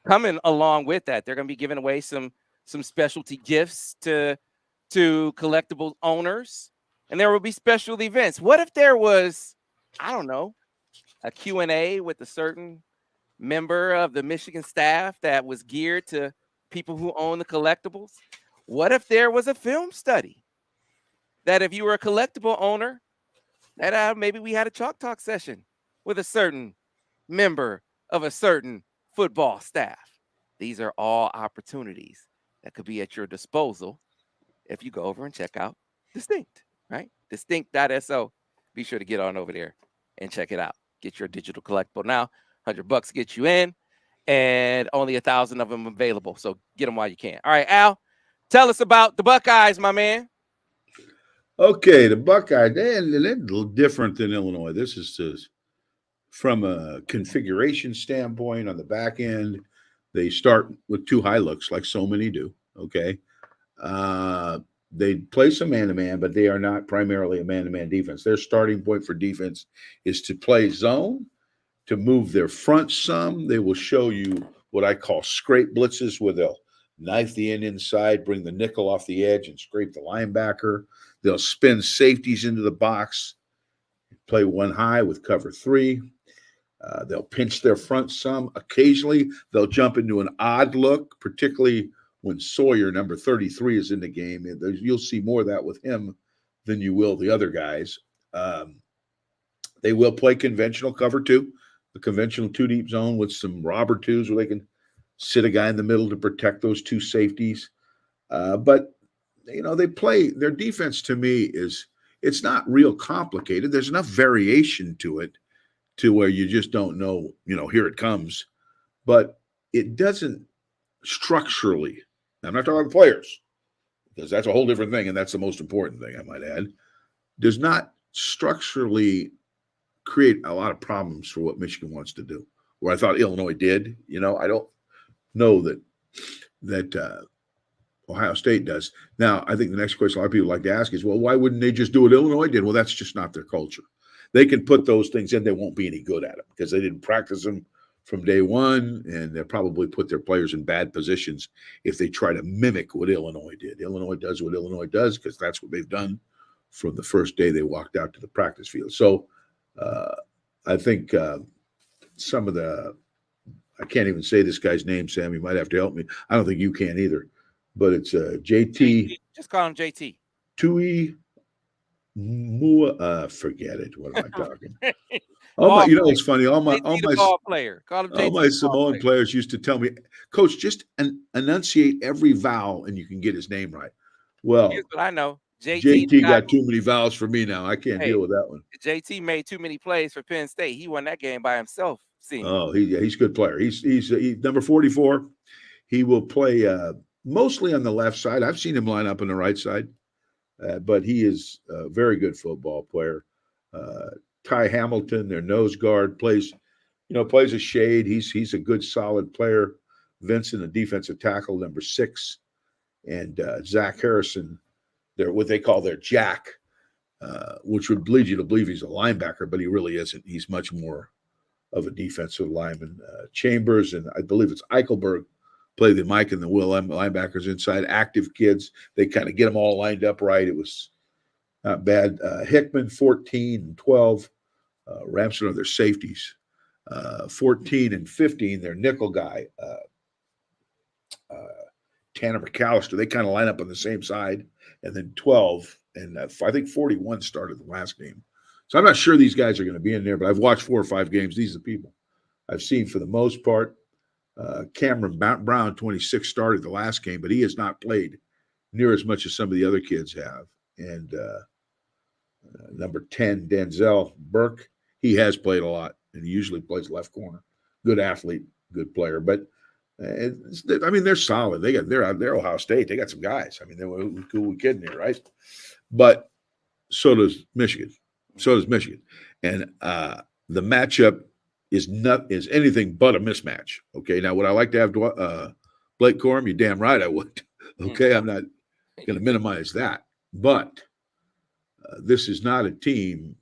coming along with that. They're going to be giving away some specialty gifts to collectible owners, and there will be special events. What if there was, I don't know, a Q&A with a certain member of the Michigan staff that was geared to people who own the collectibles? What if there was a film study that if you were a collectible owner, that maybe we had a chalk talk session with a certain member of a certain football staff? These are all opportunities that could be at your disposal if you go over and check out Distinct, right? Distinct.so. Be sure to get on over there and check it out. Get your digital collectible now. $100 gets you in, and only 1,000 of them available. So get them while you can. All right, Al, tell us about the Buckeyes, my man. Okay, the Buckeyes, they're a little different than Illinois. This is just from a configuration standpoint on the back end. They start with two high looks, like so many do. Okay. They play some man-to-man, but they are not primarily a man-to-man defense. Their starting point for defense is to play zone, to move their front some. They will show you what I call scrape blitzes, where they'll knife the end inside, bring the nickel off the edge, and scrape the linebacker. They'll spin safeties into the box, play one high with cover three. They'll pinch their front some. Occasionally, they'll jump into an odd look, particularly when Sawyer, number 33, is in the game. You'll see more of that with him than you will the other guys. They will play conventional cover two, the conventional two-deep zone with some robber twos where they can sit a guy in the middle to protect those two safeties. But, they play – their defense to me it's not real complicated. There's enough variation to it to where you just don't know, here it comes. But it doesn't structurally, I'm not talking about the players, because that's a whole different thing, and that's the most important thing, I might add, does not structurally create a lot of problems for what Michigan wants to do. Where I thought Illinois did, I don't know that Ohio State does. Now, I think the next question a lot of people like to ask is, well, why wouldn't they just do what Illinois did? Well, that's just not their culture. They can put those things in, they won't be any good at them because they didn't practice them from day one, and they'll probably put their players in bad positions if they try to mimic what Illinois did. Illinois does what Illinois does because that's what they've done from the first day they walked out to the practice field. So I think some of I can't even say this guy's name, Sam. You might have to help me. I don't think you can either. But it's JT. Just call him JT. Tui Mua. Forget it. What am I talking? It's funny. All my Samoan players used to tell me, Coach, just enunciate every vowel and you can get his name right. Well, here's what I know. JT got too many vowels for me now. I can't deal with that one. JT made too many plays for Penn State. He won that game by himself. Oh, he's a good player. He's number 44. He will play mostly on the left side. I've seen him line up on the right side, but he is a very good football player. Ty Hamilton, their nose guard, plays a shade. He's a good, solid player. Vincent, a defensive tackle, number 6, and Zach Harrison, they're what they call their jack, which would lead you to believe he's a linebacker, but he really isn't. He's much more of a defensive lineman. Chambers and I believe it's Eichelberg play the Mike and the Will linebackers inside. Active kids. They kind of get them all lined up right. It was not bad. Hickman, 14 and 12. Ramsden are their safeties. 14 and 15, their nickel guy. Tanner McAllister. They kind of line up on the same side. And then 12, and I think 41 started the last game. So I'm not sure these guys are going to be in there, but I've watched 4 or 5 games. These are the people I've seen for the most part. Cameron Brown, 26, started the last game, but he has not played near as much as some of the other kids have. And number 10, Denzel Burke, he has played a lot, and he usually plays left corner. Good athlete, good player. But, they're solid. They're Ohio State. They got some guys. They were cool kidding here, right? But so does Michigan. And the matchup is anything but a mismatch. Okay. Now, would I like to have Blake Corum? You're damn right I would. Okay. I'm not going to minimize that. But this is not a team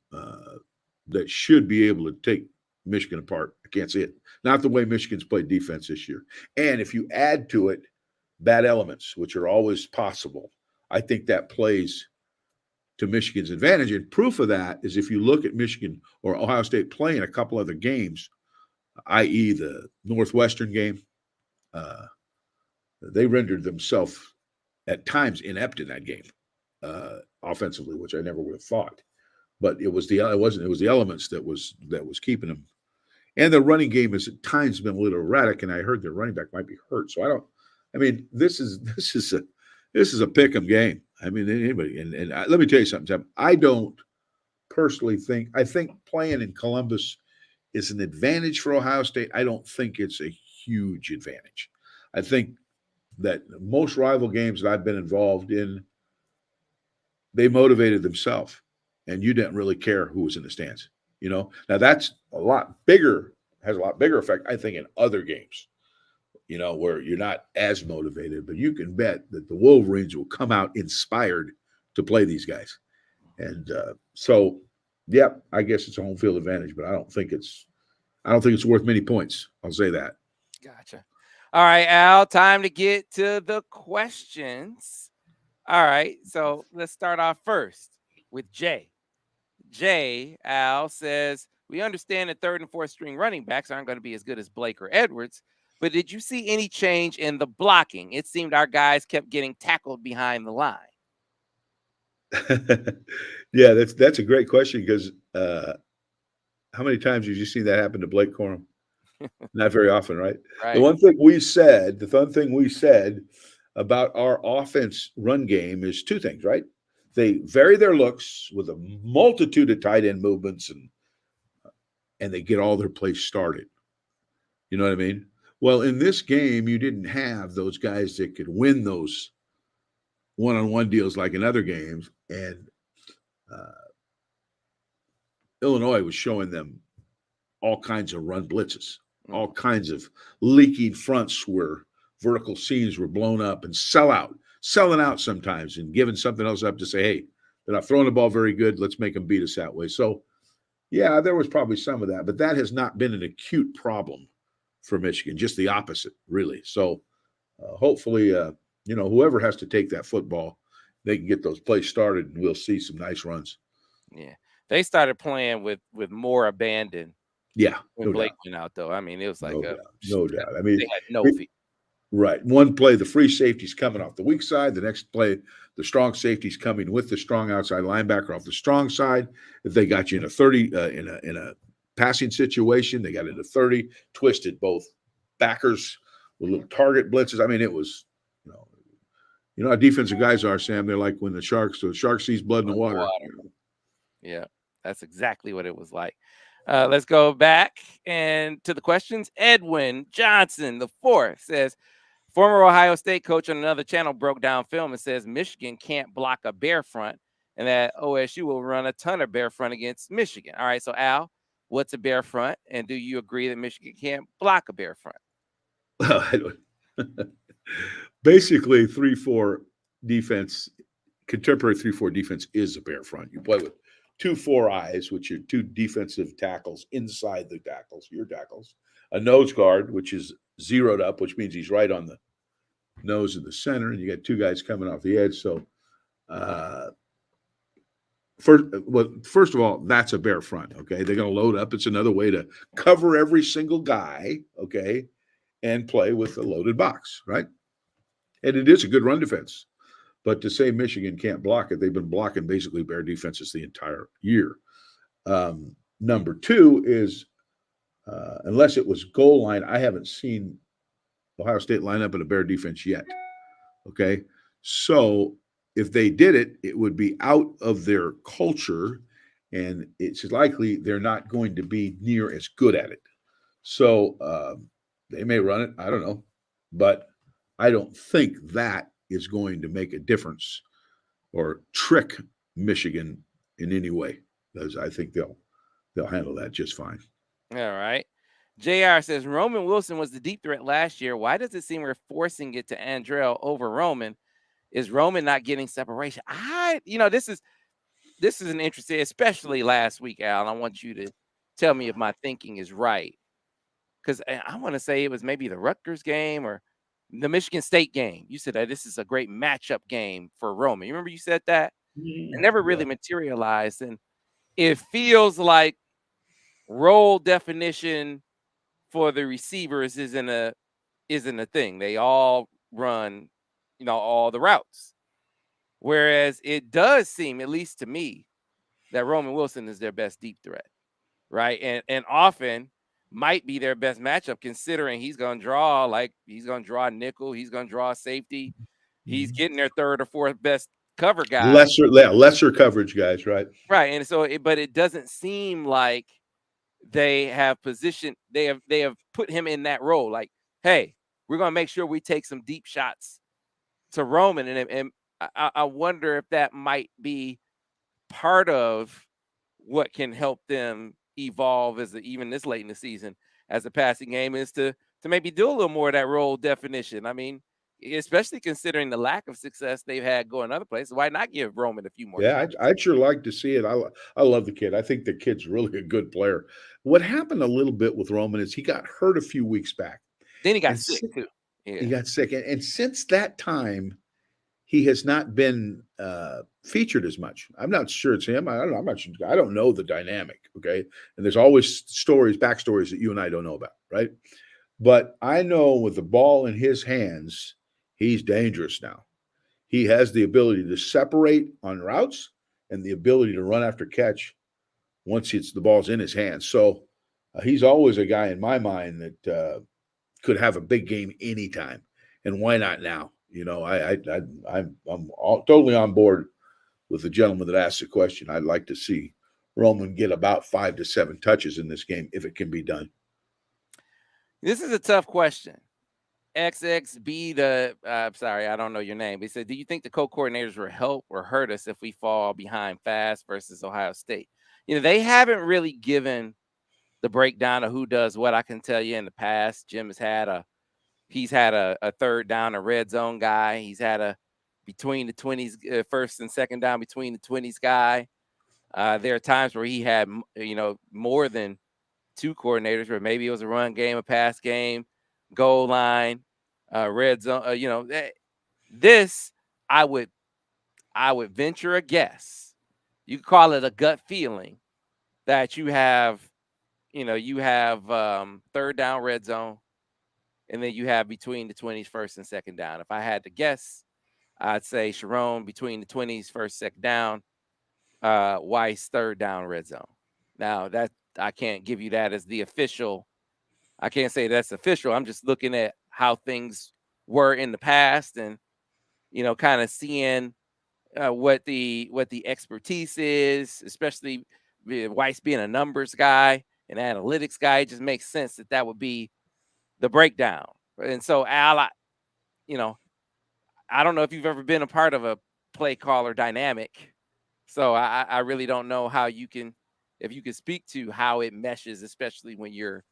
that should be able to take Michigan apart. I can't see it. Not the way Michigan's played defense this year. And if you add to it bad elements, which are always possible, I think that plays to Michigan's advantage. And proof of that is if you look at Michigan or Ohio State playing a couple other games, i.e. the Northwestern game, they rendered themselves at times inept in that game offensively, which I never would have thought. But it was the elements that was keeping them. And the running game has at times been a little erratic, and I heard their running back might be hurt. So this is a pick 'em game. Anybody, and let me tell you something, Tim. I don't personally think, I think playing in Columbus is an advantage for Ohio State. I don't think it's a huge advantage. I think that most rival games that I've been involved in, they motivated themselves, and you didn't really care who was in the stands. Now that's has a lot bigger effect, I think, in other games, where you're not as motivated, but you can bet that the Wolverines will come out inspired to play these guys. And I guess it's a home field advantage, but I don't think it's worth many points. I'll say that. Gotcha. All right, Al, time to get to the questions. All right, so let's start off first with Jay. Al says, we understand that 3rd and 4th string running backs aren't going to be as good as Blake or Edwards, but did you see any change in the blocking? It seemed our guys kept getting tackled behind the line. Yeah, that's a great question because how many times have you seen that happen to Blake Corum? Not very often, right? The one thing we said about our offense run game is 2 things, right? They vary their looks with a multitude of tight end movements and they get all their plays started. You know what I mean? Well, in this game, you didn't have those guys that could win those one-on-one deals like in other games, and uh, Illinois was showing them all kinds of run blitzes, all kinds of leaking fronts where vertical seams were blown up, and selling out sometimes and giving something else up to say, hey, they're not throwing the ball very good. Let's make them beat us that way. So, yeah, there was probably some of that, but that has not been an acute problem for Michigan, just the opposite, really. So, hopefully, whoever has to take that football, they can get those plays started, and we'll see some nice runs. Yeah, they started playing with more abandon. Yeah, when Blake went out, though. I mean, it was like no doubt. I mean, they had no feet. Right. One play, the free safety's coming off the weak side. The next play, the strong safety's coming with the strong outside linebacker off the strong side. If they got you in a 30 in a passing situation, they got into 30, twisted both backers with little target blitzes. I mean, it was, you know how defensive guys are, Sam. They're like when the shark sees blood in the water. Yeah, that's exactly what it was like. Let's go back and to the questions. Edwin Johnson, the fourth, says, former Ohio State coach on another channel broke down film and says Michigan can't block a bear front and that OSU will run a ton of bear front against Michigan. All right, so Al, what's a bear front? And do you agree that Michigan can't block a bear front? Well, I don't. Basically, 3-4 defense, contemporary 3-4 defense is a bear front. You play with 2 4-eyes, which are 2 defensive tackles inside the tackles, your tackles, a nose guard, which is zeroed up, which means he's right on the nose of the center, and you got 2 guys coming off the edge. So, first of all, that's a bear front. Okay, they're going to load up. It's another way to cover every single guy. Okay, and play with a loaded box, right? And it is a good run defense. But to say Michigan can't block it, they've been blocking basically bear defenses the entire year. Number 2 is, unless it was goal line, I haven't seen Ohio State line up in a bear defense yet. Okay? So if they did it, it would be out of their culture, and it's likely they're not going to be near as good at it. So they may run it. I don't know. But I don't think that is going to make a difference or trick Michigan in any way, because I think they'll handle that just fine. All right. JR says Roman Wilson was the deep threat last year. Why does it seem we're forcing it to Andrell over Roman? Is Roman not getting separation? This is an interesting, especially last week, Al. And I want you to tell me if my thinking is right, because I want to say it was maybe the Rutgers game or the Michigan State game. You said that this is a great matchup game for Roman. You remember you said that? It never really materialized. And it feels like role definition for the receivers isn't a thing. They all run, all the routes. Whereas it does seem, at least to me, that Roman Wilson is their best deep threat, right? And often might be their best matchup, considering he's going to draw nickel, he's going to draw safety, he's getting their third or fourth best cover guy, lesser coverage guys, right? And so, but it doesn't seem like they have positioned, they have put him in that role. Like, hey, we're going to make sure we take some deep shots to Roman, and I wonder if that might be part of what can help them evolve even this late in the season as a passing game, is to maybe do a little more of that role definition. I mean, especially considering the lack of success they've had going other places. Why not give Roman a few more? Yeah, I'd sure like to see it. I love the kid. I think the kid's really a good player. What happened a little bit with Roman is he got hurt a few weeks back. Then he got sick too. Yeah. He got sick, and since that time, he has not been featured as much. I'm not sure it's him. I don't know. I'm not sure. I don't know the dynamic. Okay. And there's always backstories that you and I don't know about. Right. But I know with the ball in his hands, he's dangerous now. He has the ability to separate on routes and the ability to run after catch once the ball's in his hands. So he's always a guy in my mind that could have a big game anytime. And why not now? I'm totally on board with the gentleman that asked the question. I'd like to see Roman get about 5 to 7 touches in this game if it can be done. This is a tough question. XXB, I'm sorry, I don't know your name. He said, do you think the co-coordinators will help or hurt us if we fall behind fast versus Ohio State? They haven't really given the breakdown of who does what. I can tell you in the past, Jim he's had a third down, a red zone guy. He's had a between the 20s, first and second down between the 20s guy. There are times where he had, more than two coordinators, where maybe it was a run game, a pass game, goal line, red zone. This I would venture a guess. You could call it a gut feeling that you have third down, red zone, and then you have between the 20s, first and second down. If I had to guess, I'd say Sharon between the 20s, first, second down, Weiss third down, red zone. Now that I can't give you that as the official. I can't say that's official. I'm just looking at how things were in the past, and kind of seeing what the expertise is, especially Weiss being a numbers guy, an analytics guy. It just makes sense that would be the breakdown. And so, Al, I don't know if you've ever been a part of a play caller dynamic, so I really don't know how you can, if you can speak to how it meshes, especially when you're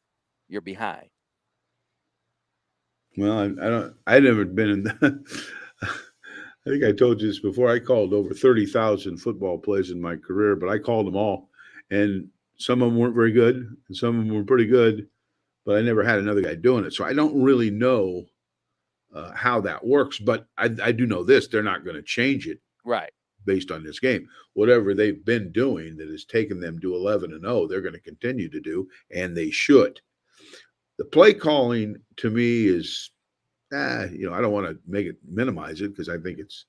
behind. Well, I don't. I never been in. I think I told you this before. I called over 30,000 football plays in my career, but I called them all, and some of them weren't very good, and some of them were pretty good. But I never had another guy doing it, so I don't really know how that works. But I do know this: they're not going to change it Right. based on this game. Whatever they've been doing that has taken them to 11-0, they're going to continue to do, and they should. The play calling to me is, I don't want to make it minimize it because I think it's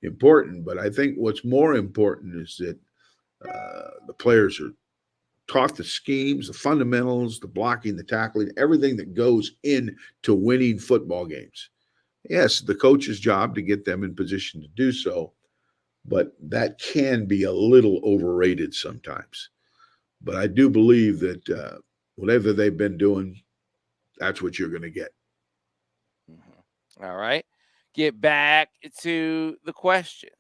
important, but I think what's more important is that the players are taught the schemes, the fundamentals, the blocking, the tackling, everything that goes into winning football games. Yes, the coach's job to get them in position to do so, but that can be a little overrated sometimes. But I do believe that whatever they've been doing, that's what you're going to get. All right. Get back to the questions.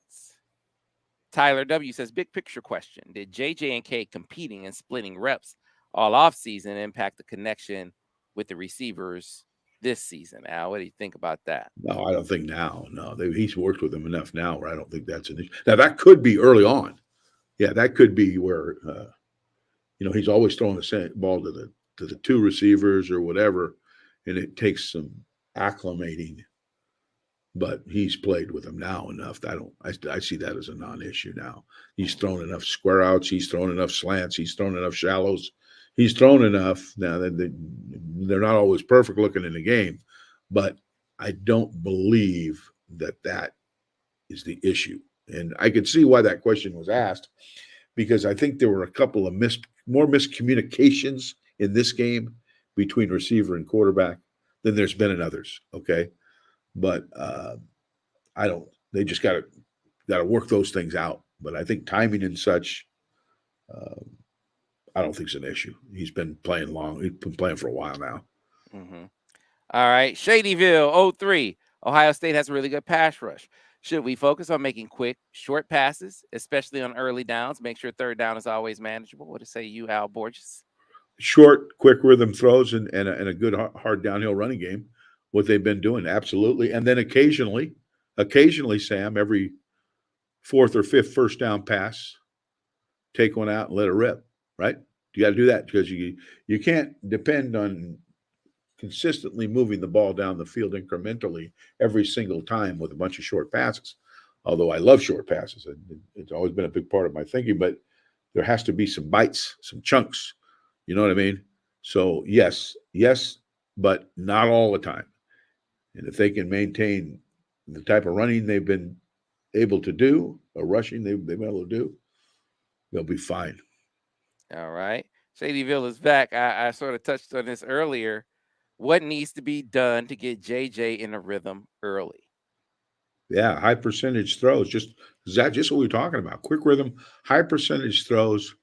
Tyler W says, big picture question. Did JJ and K competing and splitting reps all offseason impact the connection with the receivers this season? Al, what do you think about that? No, I don't think now. No, he's worked with them enough now where I don't think that's an issue. Now, that could be early on. Yeah, that could be where, he's always throwing the ball to the two receivers or whatever, and it takes some acclimating. But he's played with them now enough. I see that as a non-issue now. He's thrown enough square outs. He's thrown enough slants. He's thrown enough shallows. He's thrown enough. Now, they're not always perfect looking in the game, but I don't believe that is the issue. And I could see why that question was asked, because I think there were a couple of more miscommunications in this game between receiver and quarterback than there's been in others. Okay. But they just got to work those things out. But I think timing and such, I don't think it's an issue. He's been playing long. He's been playing for a while now. Mm-hmm. All right. Shadyville 03. Ohio State has a really good pass rush. Should we focus on making quick, short passes, especially on early downs? Make sure third down is always manageable. What to say you, Al Borges? Short, quick rhythm throws and a good hard downhill running game. What they've been doing, absolutely. And then occasionally, Sam, every fourth or fifth first down pass, take one out and let it rip, right? You got to do that because you can't depend on consistently moving the ball down the field incrementally every single time with a bunch of short passes. Although I love short passes. It's always been a big part of my thinking, but there has to be some bites, some chunks. You know what I mean? So yes, but not all the time. And if they can maintain the type of running they've been able to do, or rushing they've been able to do, they'll be fine. All right. Shadyville is back. I sort of touched on this earlier. What needs to be done to get JJ in a rhythm early? Yeah, high percentage throws. Just what we were talking about. Quick rhythm, high percentage throws,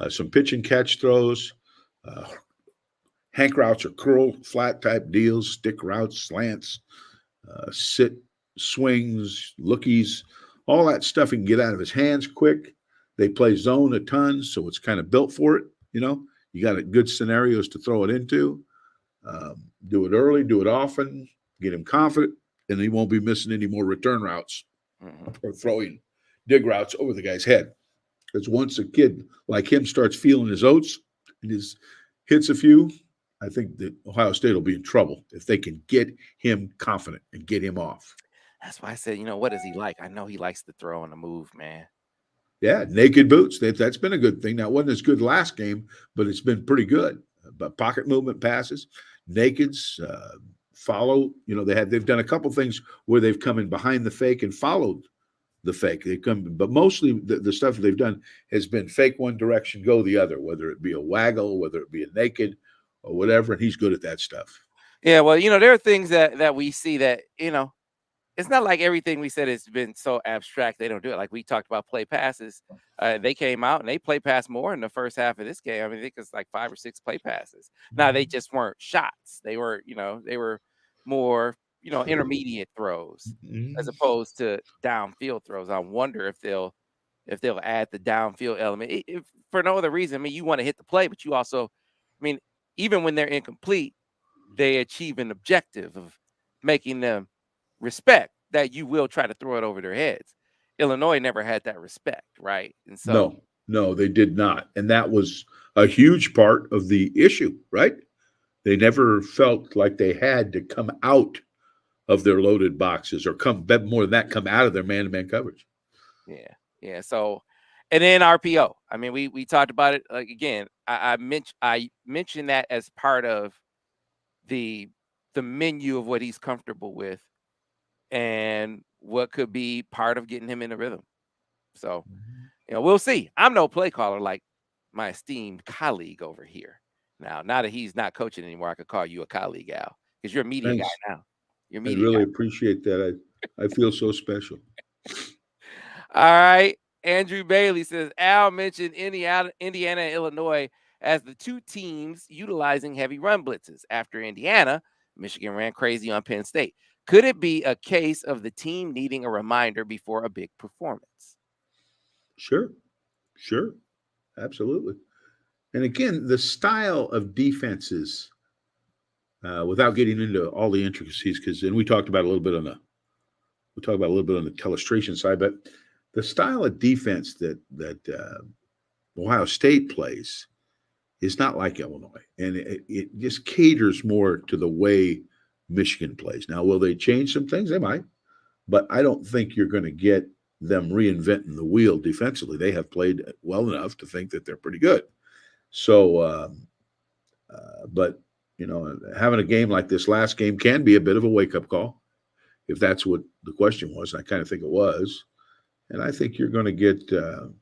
some pitch and catch throws, Hank routes are curl, flat type deals, stick routes, slants, sit, swings, lookies, all that stuff. He can get out of his hands quick. They play zone a ton, so it's kind of built for it. You got good scenarios to throw it into. Do it early, do it often, get him confident, and he won't be missing any more return routes or throwing dig routes over the guy's head. Because once a kid like him starts feeling his oats and hits a few, I think that Ohio State will be in trouble if they can get him confident and get him off. That's why I said, what is he like? I know he likes to throw on the move, man. Yeah, naked boots. That's been a good thing. Now, it wasn't as good last game, but it's been pretty good. But pocket movement passes, nakeds, follow. They've done a couple things where they've come in behind the fake and followed the fake. They come, but mostly the stuff that they've done has been fake one direction, go the other, whether it be a waggle, whether it be a naked or whatever. And he's good at that stuff. Yeah, well, there are things that we see that, it's not like everything we said has been so abstract. They don't do it. Like we talked about play passes. They came out and they play pass more in the first half of this game. I mean, I think it's like 5 or 6 play passes. Now they just weren't shots. They were, they were more, intermediate throws as opposed to downfield throws. I wonder if they'll add the downfield element. If for no other reason. I mean, you want to hit the play, but you also, even when they're incomplete, they achieve an objective of making them respect that you will try to throw it over their heads. Illinois never had that respect, right? And so no, they did not. And that was a huge part of the issue, right? They never felt like they had to come out of their loaded boxes or come out of their man-to-man coverage. Yeah. So, and then RPO. I mean, we talked about it again. I mentioned that as part of the menu of what he's comfortable with and what could be part of getting him in the rhythm. So, we'll see. I'm no play caller like my esteemed colleague over here. Now that he's not coaching anymore, I could call you a colleague, Al, because you're a media guy now. You're a media I really guy. appreciate that. I feel so special. All right. Andrew Bailey says, Al mentioned Indiana and Illinois as the two teams utilizing heavy run blitzes. After Indiana, Michigan ran crazy on Penn State. Could it be a case of the team needing a reminder before a big performance? Sure. Absolutely. And again, the style of defenses, without getting into all the intricacies, and we talked about a little bit on the telestration side, but the style of defense that Ohio State plays is not like Illinois, and it just caters more to the way Michigan plays. Now, will they change some things? They might, but I don't think you're going to get them reinventing the wheel defensively. They have played well enough to think that they're pretty good. So, but having a game like this last game can be a bit of a wake-up call, if that's what the question was. I kind of think it was. And I think you're going to get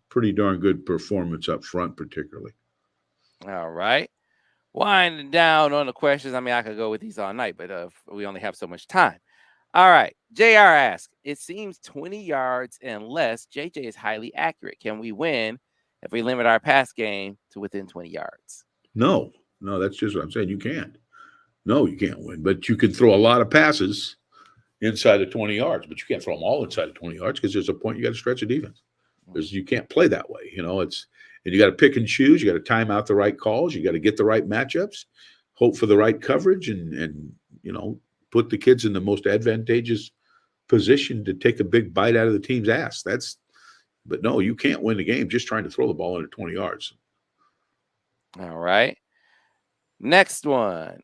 pretty darn good performance up front, particularly. All right. Winding down on the questions. I mean, I could go with these all night, but we only have so much time. All right. JR asks, it seems 20 yards and less, JJ is highly accurate. Can we win if we limit our pass game to within 20 yards? No, that's just what I'm saying. You can't. No, you can't win. But you can throw a lot of passes inside of 20 yards, but you can't throw them all inside of 20 yards because there's a point you got to stretch a defense. You can't play that way. And you got to pick and choose. You got to time out the right calls. You got to get the right matchups, hope for the right coverage, and put the kids in the most advantageous position to take a big bite out of the team's ass. But no, you can't win the game just trying to throw the ball into 20 yards. All right. Next one.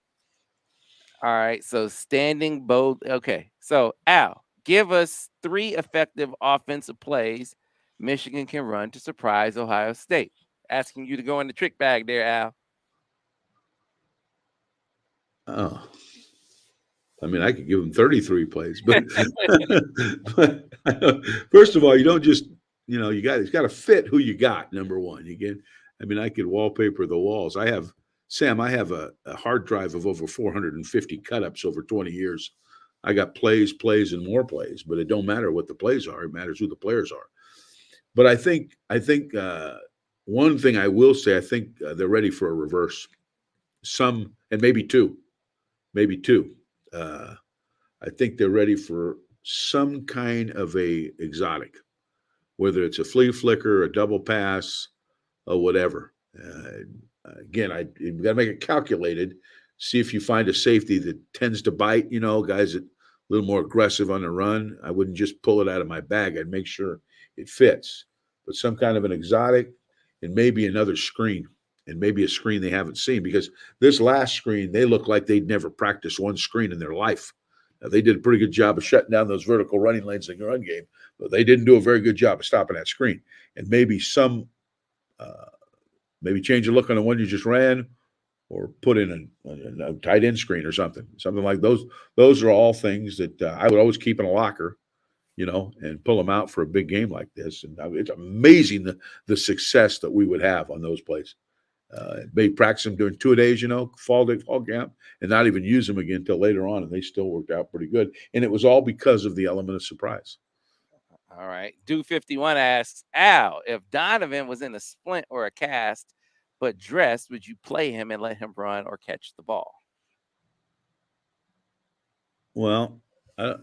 All right. So standing both. Okay. So Al, give us 3 effective offensive plays Michigan can run to surprise Ohio State. Asking you to go in the trick bag there, Al. Oh, I mean, I could give them 33 plays, but first of all, you don't just, it's got to fit who you got. Number one, I could wallpaper the walls. I have a hard drive of over 450 cut-ups over 20 years. I got plays, and more plays, but it don't matter what the plays are. It matters who the players are. But I think one thing I will say, I think they're ready for a reverse. and maybe two. Maybe two. I think they're ready for some kind of a exotic, whether it's a flea flicker, a double pass, or whatever. Again, you got to make it calculated. See if you find a safety that tends to bite. Guys that a little more aggressive on the run. I wouldn't just pull it out of my bag. I'd make sure it fits. But some kind of an exotic, and maybe another screen, and maybe a screen they haven't seen, because this last screen they look like they'd never practiced one screen in their life. Now, they did a pretty good job of shutting down those vertical running lanes in the run game, but they didn't do a very good job of stopping that screen. And maybe maybe change the look on the one you just ran, or put in a tight end screen or something like those. Those are all things that I would always keep in a locker, and pull them out for a big game like this. And it's amazing the success that we would have on those plays. They practice them during 2 days, fall camp, and not even use them again until later on, and they still worked out pretty good. And it was all because of the element of surprise. All right. Dude 51 asks, Al, if Donovan was in a splint or a cast but dressed, would you play him and let him run or catch the ball? Well, I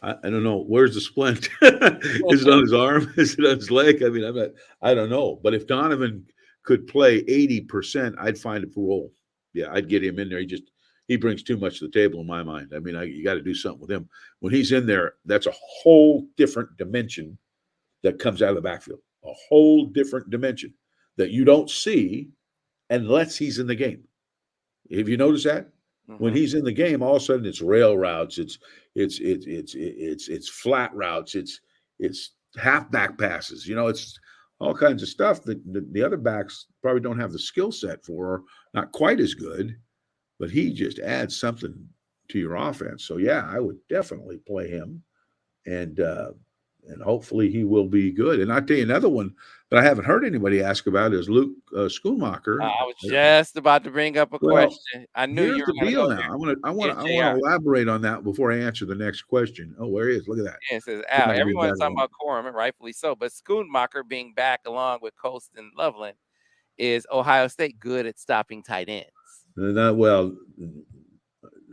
don't know. Where's the splint? Is it on his arm? Is it on his leg? I mean, I don't know. But if Donovan could play 80%, I'd find a role. Yeah, I'd get him in there. He brings too much to the table in my mind. I mean, you got to do something with him. When he's in there, that's a whole different dimension that comes out of the backfield. A whole different dimension that you don't see unless he's in the game. Have you noticed that? Mm-hmm. When he's in the game, all of a sudden it's rail routes, it's flat routes, it's halfback passes. It's all kinds of stuff that the other backs probably don't have the skill set for, or not quite as good. But he just adds something to your offense. So yeah, I would definitely play him, and hopefully he will be good. And I'll tell you another one that I haven't heard anybody ask about is Luke Schoonmaker. I was just about to bring up a question. I knew you were going to go there. I want to elaborate on that before I answer the next question. Oh, where he is? Look at that. Yeah, it says, Al, everyone's talking about Corum, and rightfully so. But Schoonmaker being back along with Colston Loveland, is Ohio State good at stopping tight ends? Well,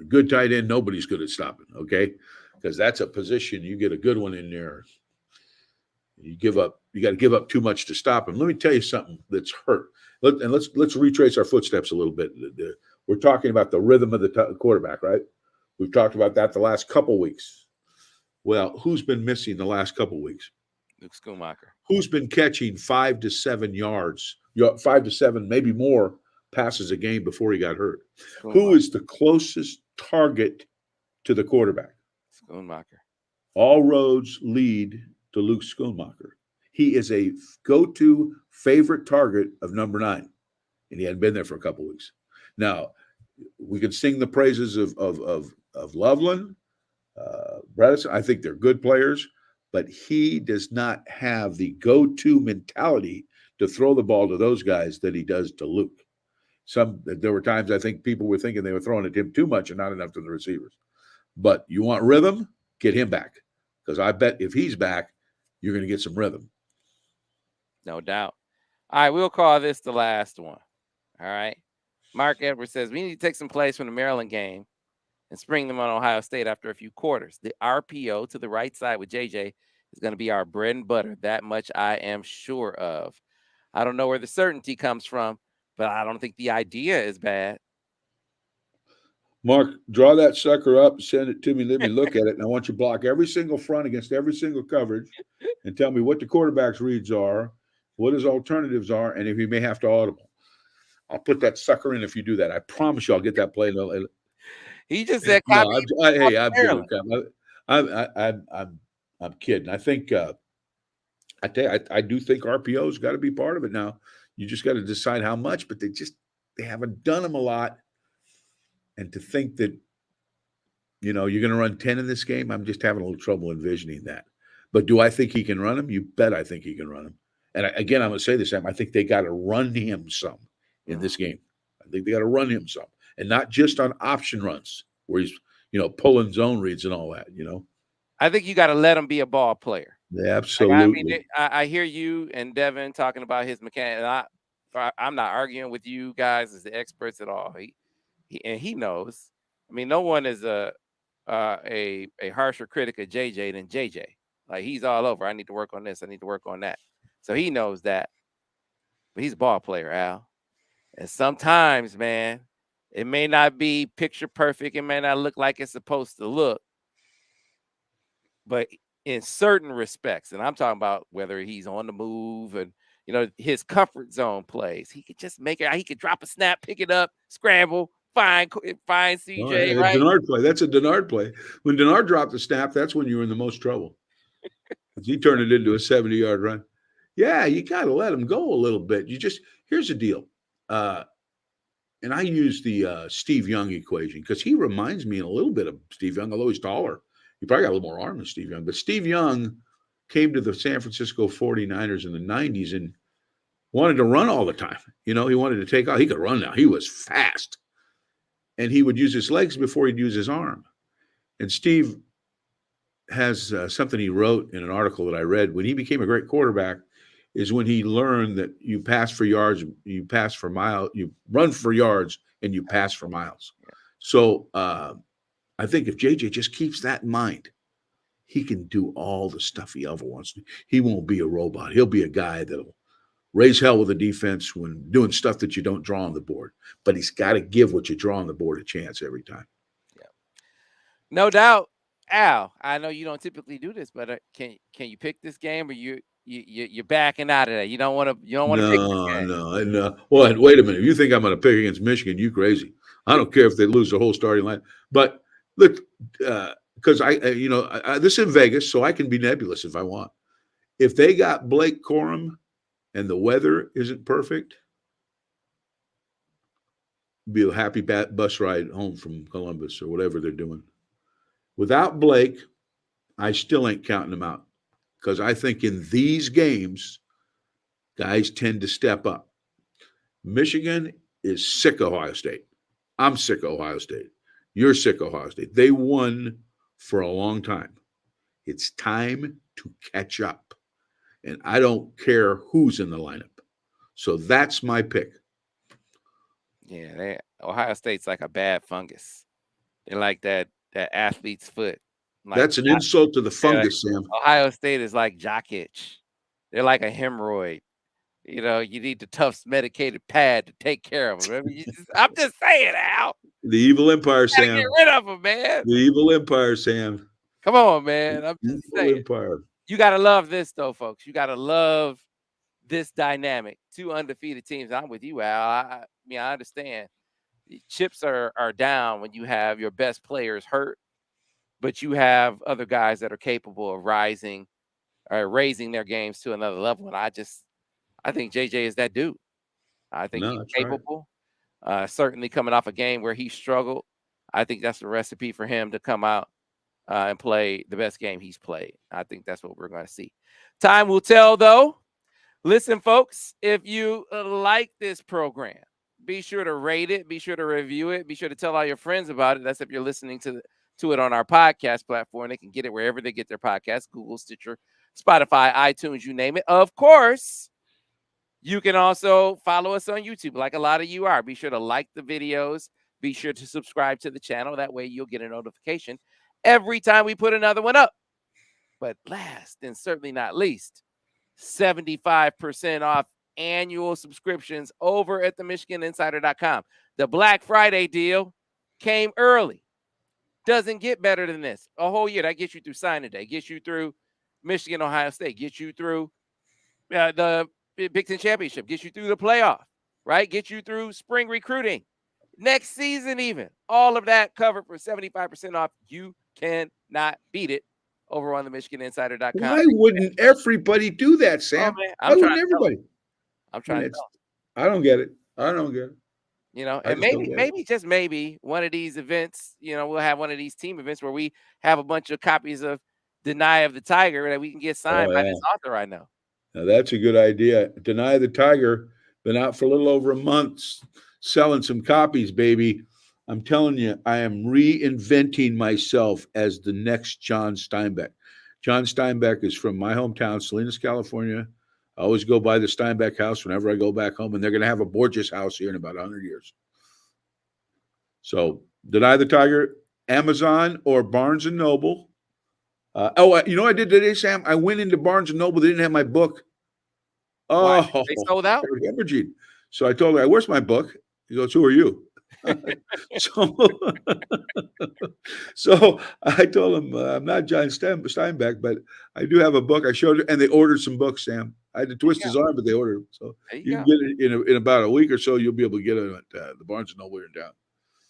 good tight end, nobody's good at stopping, okay? Because that's a position, you get a good one in there, you got to give up too much to stop him. Let me tell you something that's hurt. Let's retrace our footsteps a little bit. We're talking about the rhythm of the quarterback, right? We've talked about that the last couple weeks. Well, who's been missing the last couple weeks? Luke Schoonmaker. Who's been catching 5 to 7 yards, 5 to 7, maybe more passes a game before he got hurt? Who is the closest target to the quarterback? Schoonmaker. All roads lead to Luke Schoonmaker. He is a go-to favorite target of number 9, and he hadn't been there for a couple of weeks. Now, we can sing the praises of Loveland, Bredesen. I think they're good players, but he does not have the go-to mentality to throw the ball to those guys that he does to Luke. There were times I think people were thinking they were throwing at him too much and not enough to the receivers. But you want rhythm, get him back. Because I bet if he's back, you're going to get some rhythm. No doubt. All right, we'll call this the last one. All right. Mark Edwards says, we need to take some plays from the Maryland game and spring them on Ohio State after a few quarters. The RPO to the right side with JJ is going to be our bread and butter. That much I am sure of. I don't know where the certainty comes from, but I don't think the idea is bad. Mark, draw that sucker up, send it to me, let me look at it, and I want you to block every single front against every single coverage and tell me what the quarterback's reads are, what his alternatives are, and if he may have to audible. I'll put that sucker in if you do that. I promise you I'll get that play. He just said, I'm kidding. I think I do think RPO's got to be part of it now. You just got to decide how much, but they haven't done them a lot. And to think that, you're going to run 10 in this game, I'm just having a little trouble envisioning that. But do I think he can run them? You bet I think he can run them. And again, I'm going to say this, Sam, I think they got to run him some in this game. I think they got to run him some. And not just on option runs where he's, pulling zone reads and all that, I think you got to let him be a ball player. Yeah, absolutely. I hear you and Devin talking about his mechanic. And I'm not arguing with you guys as the experts at all. He knows. I mean, no one is a harsher critic of JJ than JJ. Like, he's all over. I need to work on this. I need to work on that. So he knows that. But he's a ball player, Al. And sometimes, man, it may not be picture perfect. It may not look like it's supposed to look. But in certain respects, and I'm talking about whether he's on the move and, his comfort zone plays, he could just make it. He could drop a snap, pick it up, scramble, find CJ, Oh, right? Denard play. That's a Denard play. When Denard dropped the snap, that's when you were in the most trouble. He turned it into a 70-yard run. Yeah, you got to let him go a little bit. Here's the deal. And I use the Steve Young equation because he reminds me a little bit of Steve Young, although he's taller. He probably got a little more arm than Steve Young. But Steve Young came to the San Francisco 49ers in the 90s and wanted to run all the time. He wanted to take off. He could run now. He was fast. And he would use his legs before he'd use his arm. And Steve has something he wrote in an article that I read. When he became a great quarterback is when he learned that you pass for yards, you pass for miles, you run for yards, and you pass for miles. So I think if JJ just keeps that in mind, he can do all the stuff he ever wants to. He won't be a robot. He'll be a guy that'll raise hell with the defense when doing stuff that you don't draw on the board. But he's got to give what you draw on the board a chance every time. Yeah, no doubt. Al, I know you don't typically do this, but can you pick this game, or you're backing out of that? You don't want to pick this game. No. Well, wait a minute. If you think I'm going to pick against Michigan, you crazy. I don't care if they lose the whole starting line. But look, because this is in Vegas, so I can be nebulous if I want. If they got Blake Corum and the weather isn't perfect, be a happy bus ride home from Columbus or whatever they're doing. Without Blake, I still ain't counting them out because I think in these games, guys tend to step up. Michigan is sick of Ohio State. I'm sick of Ohio State. You're sick of Ohio State. They won for a long time. It's time to catch up. And I don't care who's in the lineup. So that's my pick. Yeah, Ohio State's like a bad fungus. They're like that athlete's foot. Like, that's an insult to the fungus, Sam. Ohio State is like jock itch. They're like a hemorrhoid. You need the Tufts medicated pad to take care of them. I'm just saying, Al. The evil empire, Sam. Get rid of them, man. The evil empire, Sam. Come on, man. I'm just saying. Empire. You got to love this, though, folks. You got to love this dynamic. 2 undefeated teams. I'm with you, Al. I understand. The chips are down when you have your best players hurt, but you have other guys that are capable of raising their games to another level. And I think JJ is that dude. I think he's capable. Right. Certainly coming off a game where he struggled. I think that's the recipe for him to come out and play the best game he's played. I think that's what we're going to see. Time will tell, though. Listen, folks, if you like this program, be sure to rate it. Be sure to review it. Be sure to tell all your friends about it. That's if you're listening to it on our podcast platform. They can get it wherever they get their podcasts, Google, Stitcher, Spotify, iTunes, you name it. Of course, you can also follow us on YouTube like a lot of you are. Be sure to like the videos. Be sure to subscribe to the channel. That way you'll get a notification every time we put another one up. But last and certainly not least, 75% off annual subscriptions over at the MichiganInsider.com. The Black Friday deal came early. Doesn't get better than this. A whole year. That gets you through signing day, gets you through Michigan, Ohio State, gets you through the Big Ten Championship, gets you through the playoff, right? Get you through spring recruiting. Next season even. All of that covered for 75% off. You cannot beat it over on the MichiganInsider.com. Why wouldn't everybody do that, Sam? Oh, man, Why wouldn't everybody? I'm trying to tell. I don't get it. And maybe one of these events, we'll have one of these team events where we have a bunch of copies of Deny of the Tiger that we can get signed by this author right now. Now, that's a good idea. Deny the Tiger, been out for a little over a month, selling some copies, baby. I'm telling you, I am reinventing myself as the next John Steinbeck. John Steinbeck is from my hometown, Salinas, California. I always go by the Steinbeck house whenever I go back home, and they're going to have a Borges house here in about 100 years. So, Deny the Tiger, Amazon or Barnes and Noble. You know what I did today, Sam? I went into Barnes and Noble. They didn't have my book. Why? Oh, They sold out? hemorrhaging. So I told her, "Where's my book?" He goes, "Who are you?" so, so I told him, "I'm not John Steinbeck, but I do have a book." I showed her, and they ordered some books, Sam. I had to twist his arm, but they ordered them. So There you you can go. get it in about a week or so. You'll be able to get it at the Barnes and Noble here in town.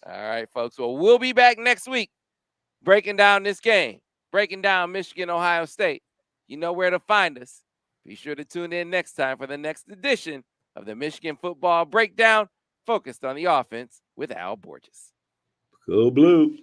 All right, folks. Well, we'll be back next week breaking down this game, breaking down Michigan, Ohio State. You know where to find us. Be sure to tune in next time for the next edition of the Michigan Football Breakdown, focused on the offense with Al Borges. Go Blue.